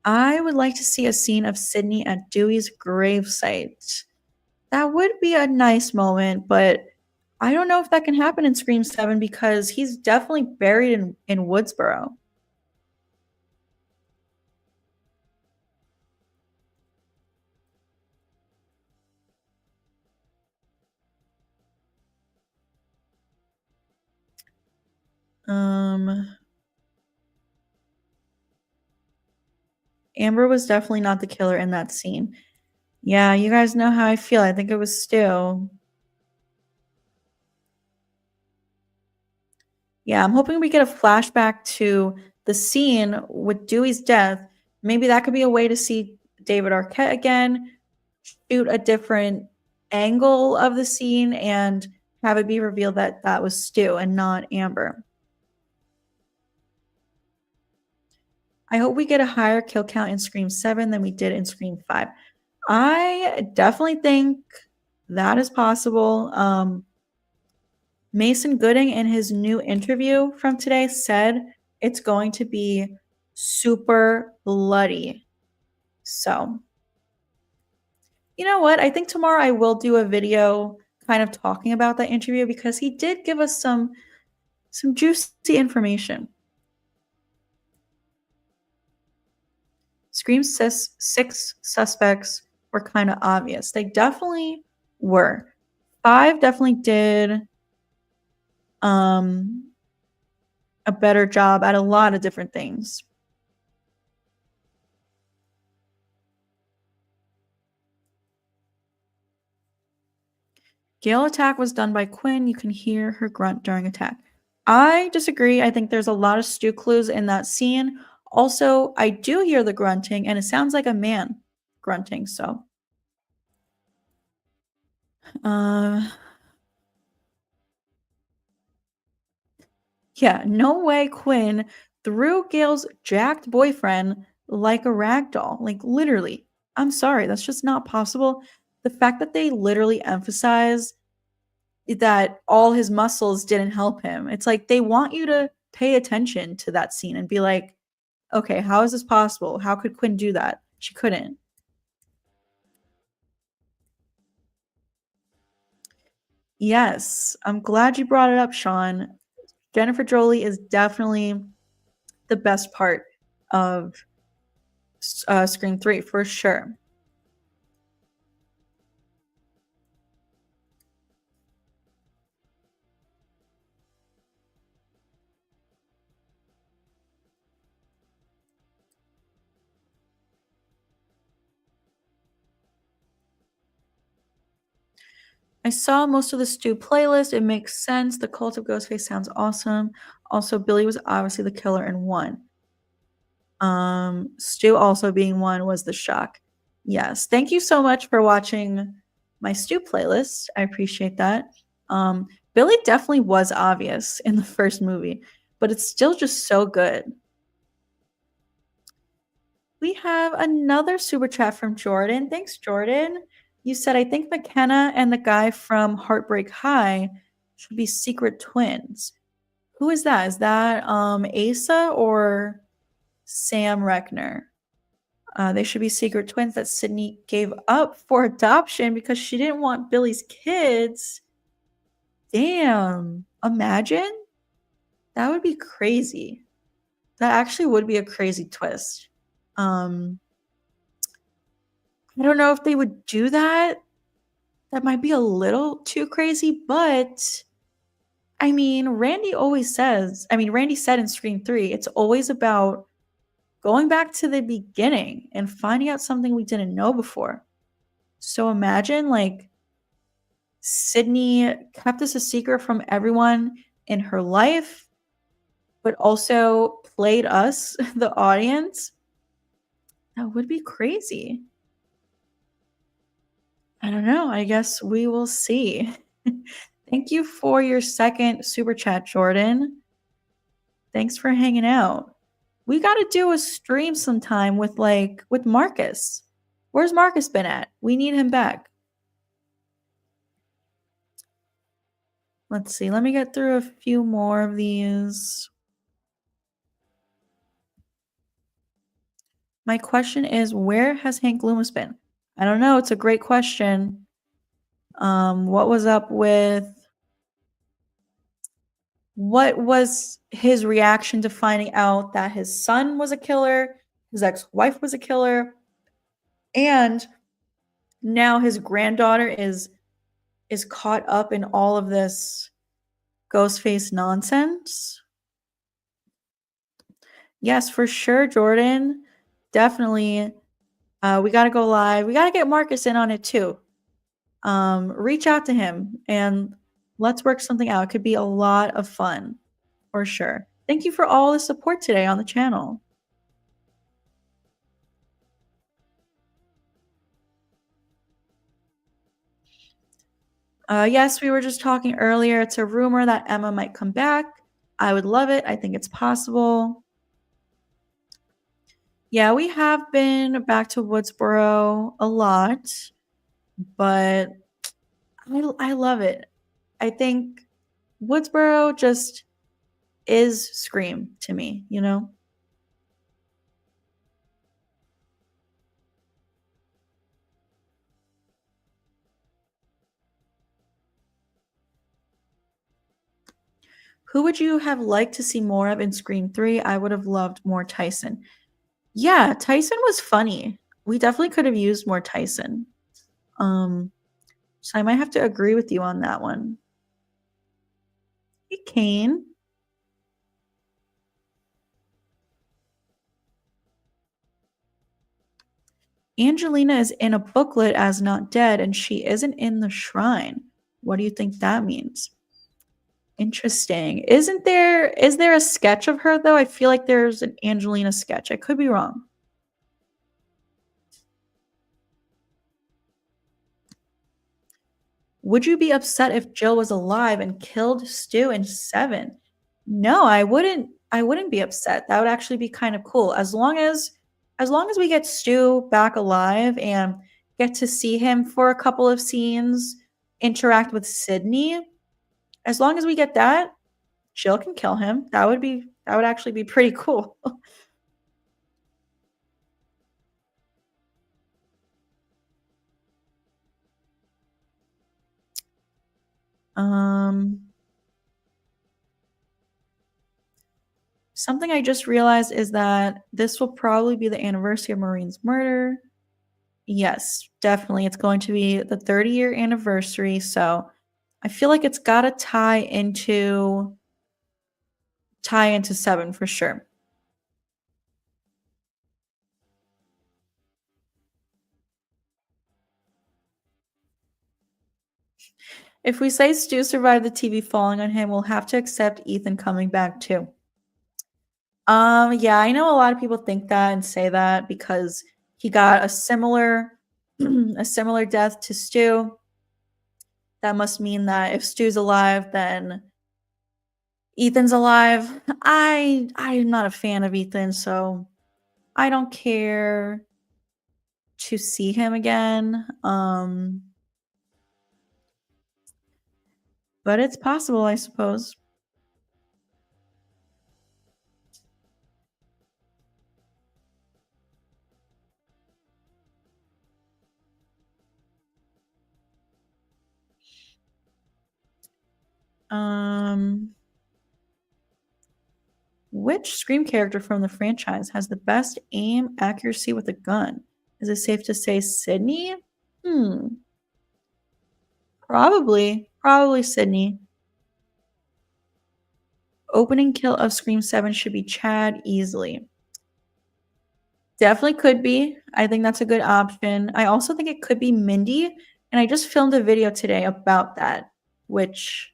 I would like to see a scene of Sydney at Dewey's gravesite. That would be a nice moment, but I don't know if that can happen in Scream 7 because he's definitely buried in Woodsboro. Amber was definitely not the killer in that scene. Yeah, you guys know how I feel. I think it was Stu. Yeah, I'm hoping we get a flashback to the scene with Dewey's death. Maybe that could be a way to see David Arquette again, shoot a different angle of the scene, and have it be revealed that that was Stu and not Amber. I hope we get a higher kill count in Scream 7 than we did in Scream 5. I definitely think that is possible. Mason Gooding in his new interview from today said it's going to be super bloody. So, you know what? I think tomorrow I will do a video kind of talking about that interview because he did give us some juicy information. Scream 6 suspects were kind of obvious. They definitely were. 5 definitely did a better job at a lot of different things. Gale attack was done by Quinn. You can hear her grunt during attack. I disagree. I think there's a lot of Stu clues in that scene. Also, I do hear the grunting, and it sounds like a man grunting. So, yeah, no way Quinn threw Gale's jacked boyfriend like a rag doll. Like, literally. I'm sorry, that's just not possible. The fact that they literally emphasize that all his muscles didn't help him. It's like they want you to pay attention to that scene and be like, okay, how is this possible? How could Quinn do that? She couldn't. Yes, I'm glad you brought it up, Sean. Jennifer Jolie is definitely the best part of Scream 3 for sure. I saw most of the Stu playlist. It makes sense. The Cult of Ghostface sounds awesome. Also, Billy was obviously the killer in one. Stu also being one was the shock. Yes. Thank you so much for watching my Stu playlist. I appreciate that. Billy definitely was obvious in the first movie, but it's still just so good. We have another super chat from Jordan. Thanks, Jordan. You said, I think McKenna and the guy from Heartbreak High should be secret twins. Who is that? Is that Asa or Sam Reckner? They should be secret twins that Sydney gave up for adoption because she didn't want Billy's kids. Damn. Imagine? That would be crazy. That actually would be a crazy twist. I don't know if they would do that. That might be a little too crazy, but I mean, Randy said in Scream 3, it's always about going back to the beginning and finding out something we didn't know before. So imagine like Sydney kept this a secret from everyone in her life, but also played us, the audience. That would be crazy. I don't know. I guess we will see. Thank you for your second super chat, Jordan. Thanks for hanging out. We got to do a stream sometime with Marcus. Where's Marcus been at? We need him back. Let's see. Let me get through a few more of these. My question is, where has Hank Loomis been? I don't know. It's a great question. What was his reaction to finding out that his son was a killer, his ex-wife was a killer, and now his granddaughter is caught up in all of this Ghostface nonsense? Yes, for sure, Jordan. Definitely. We got to go live. We got to get Marcus in on it too. Reach out to him and let's work something out. It could be a lot of fun for sure. Thank you for all the support today on the channel. Yes, we were just talking earlier. It's a rumor that Emma might come back. I would love it. I think it's possible. Yeah, we have been back to Woodsboro a lot, but I love it. I think Woodsboro just is Scream to me, you know? Who would you have liked to see more of in Scream 3? I would have loved more Tyson. Yeah, Tyson was funny. We definitely could have used more Tyson. So I might have to agree with you on that one. Hey, Kane. Angelina is in a booklet as not dead, and she isn't in the shrine. What do you think that means? Interesting. Is there a sketch of her though? I feel like there's an Angelina sketch. I could be wrong. Would you be upset if Jill was alive and killed Stu in 7? No, I wouldn't be upset. That would actually be kind of cool. As long as we get Stu back alive and get to see him for a couple of scenes, interact with Sydney, as long as we get that, Jill can kill him. That would actually be pretty cool. Um Something I just realized is that this will probably be the anniversary of Maureen's murder. Yes, definitely. It's going to be the 30-year anniversary, so I feel like it's got to tie into 7 for sure. If we say Stu survived the TV falling on him, we'll have to accept Ethan coming back too. Yeah, I know a lot of people think that and say that because he got a similar a similar death to Stu. That must mean that if Stu's alive, then Ethan's alive. I'm not a fan of Ethan, so I don't care to see him again. But it's possible, I suppose. Um which Scream character from the franchise has the best aim accuracy with a gun? Is it safe to say Sydney? Hmm. Probably Sydney. Opening kill of Scream 7 should be Chad easily. Definitely could be. I think that's a good option. I also think it could be Mindy, and I just filmed a video today about that, which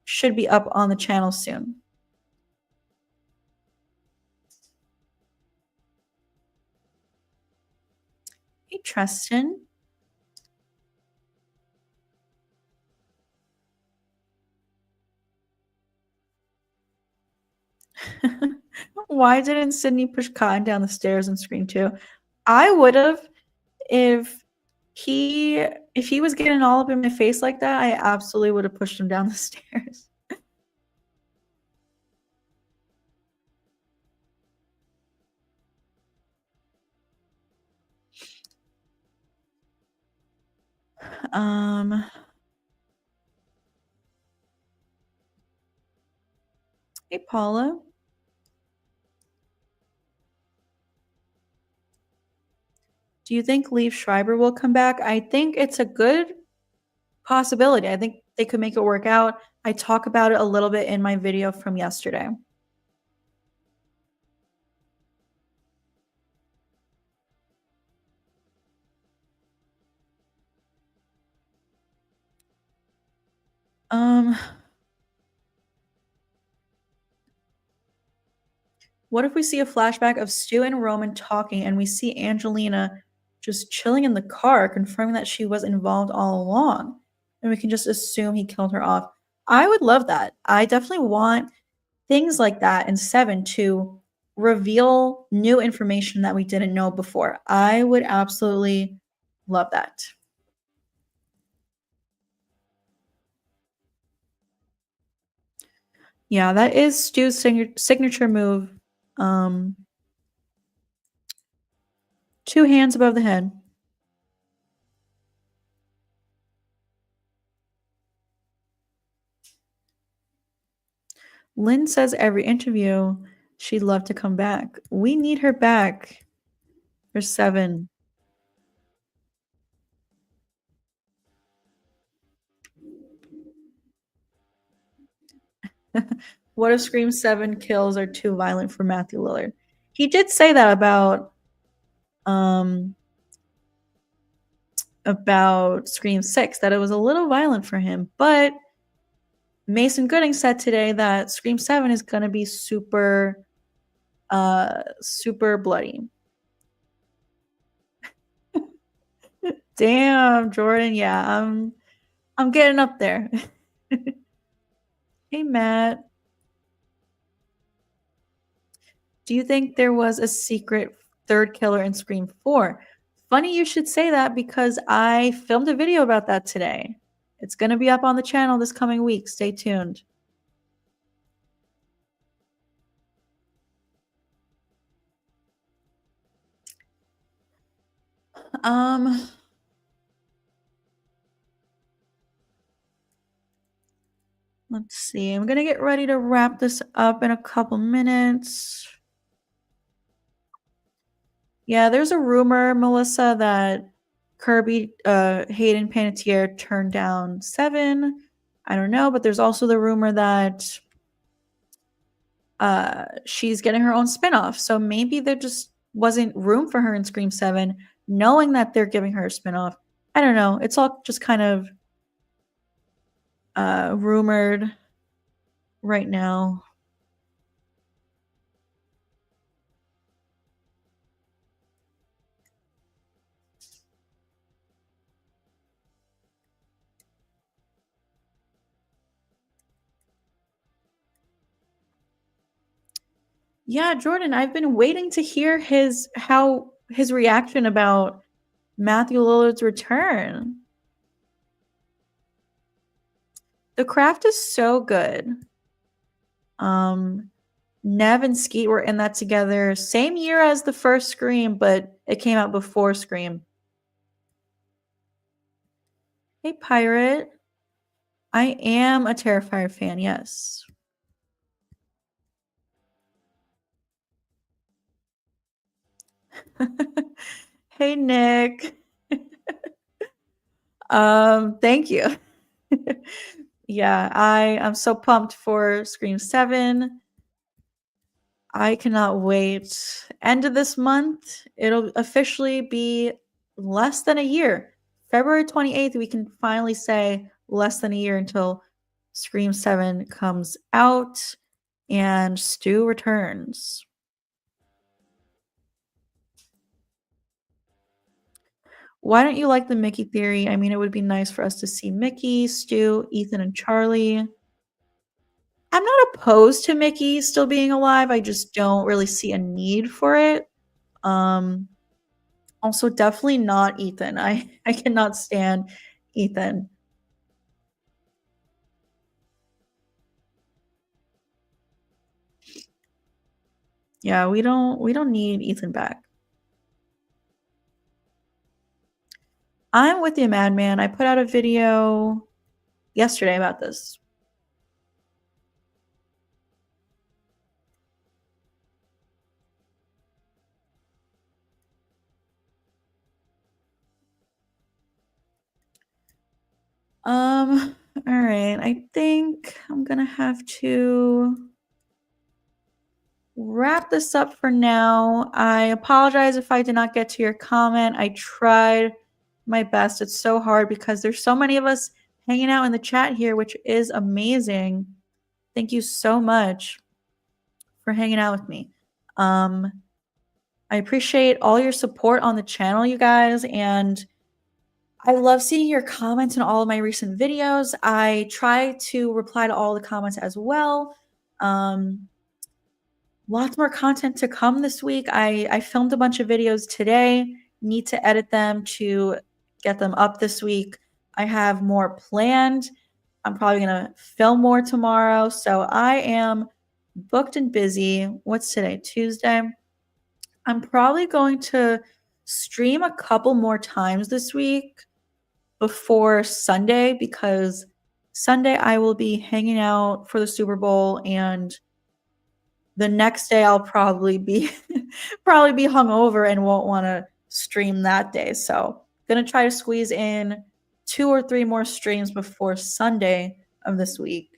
should be up on the channel soon. Hey, Tristan. Why didn't Sydney push Cotton down the stairs in Scream 2? I would have if he was getting all up in my face like that. I absolutely would have pushed him down the stairs. Um. Hey, Paula. Do you think Liev Schreiber will come back? I think it's a good possibility. I think they could make it work out. I talk about it a little bit in my video from yesterday. Um, what if we see a flashback of Stu and Roman talking and we see Angelina just chilling in the car, confirming that she was involved all along? And we can just assume he killed her off. I would love that. I definitely want things like that in 7 to reveal new information that we didn't know before. I would absolutely love that. Yeah, that is Stu's signature move. Um, 2 hands above the head. Lynn says every interview she'd love to come back. We need her back for 7. What if Scream 7 kills are too violent for Matthew Lillard? He did say that about um about Scream 6, that it was a little violent for him. But Mason Gooding said today that Scream 7 is going to be super bloody. Damn, Jordan. Yeah, I'm getting up there. Hey, Matt. Do you think there was a secret third killer in Scream 4? Funny you should say that because I filmed a video about that today. It's going to be up on the channel this coming week. Stay tuned. Let's see. I'm going to get ready to wrap this up in a couple minutes. Yeah, there's a rumor, Melissa, that Kirby, Hayden Panettiere turned down 7. I don't know, but there's also the rumor that she's getting her own spinoff. So maybe there just wasn't room for her in Scream 7, knowing that they're giving her a spinoff. I don't know. It's all just kind of rumored right now. Yeah, Jordan, I've been waiting to hear his reaction about Matthew Lillard's return. The Craft is so good. Nev and Skeet were in that together, same year as the first Scream, but it came out before Scream. Hey, Pirate. I am a Terrifier fan, yes. Hey, Nick. Thank you. Yeah, I'm so pumped for Scream 7. I cannot wait. End of this month, it'll officially be less than a year. February 28th, we can finally say less than a year until Scream 7 comes out and Stu returns. Why don't you like the Mickey theory? I mean, it would be nice for us to see Mickey, Stu, Ethan, and Charlie. I'm not opposed to Mickey still being alive. I just don't really see a need for it. Also, definitely not Ethan. I cannot stand Ethan. Yeah, we don't need Ethan back. I'm with you, Madman. I put out a video yesterday about this. All right. I think I'm gonna have to wrap this up for now. I apologize if I did not get to your comment. I tried my best. It's so hard because there's so many of us hanging out in the chat here, which is amazing. Thank you so much for hanging out with me. I appreciate all your support on the channel, you guys, and I love seeing your comments in all of my recent videos. I try to reply to all the comments as well. Lots more content to come this week. I filmed a bunch of videos today. Need to edit them to get them up this week. I have more planned. I'm probably going to film more tomorrow. So I am booked and busy. What's today? Tuesday. I'm probably going to stream a couple more times this week before Sunday because Sunday I will be hanging out for the Super Bowl and the next day I'll probably be hungover and won't want to stream that day. So, going to try to squeeze in 2 or 3 more streams before Sunday of this week.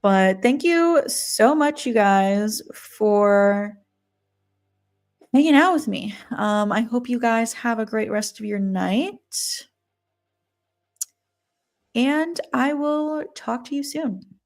But thank you so much, you guys, for hanging out with me. I hope you guys have a great rest of your night. And I will talk to you soon.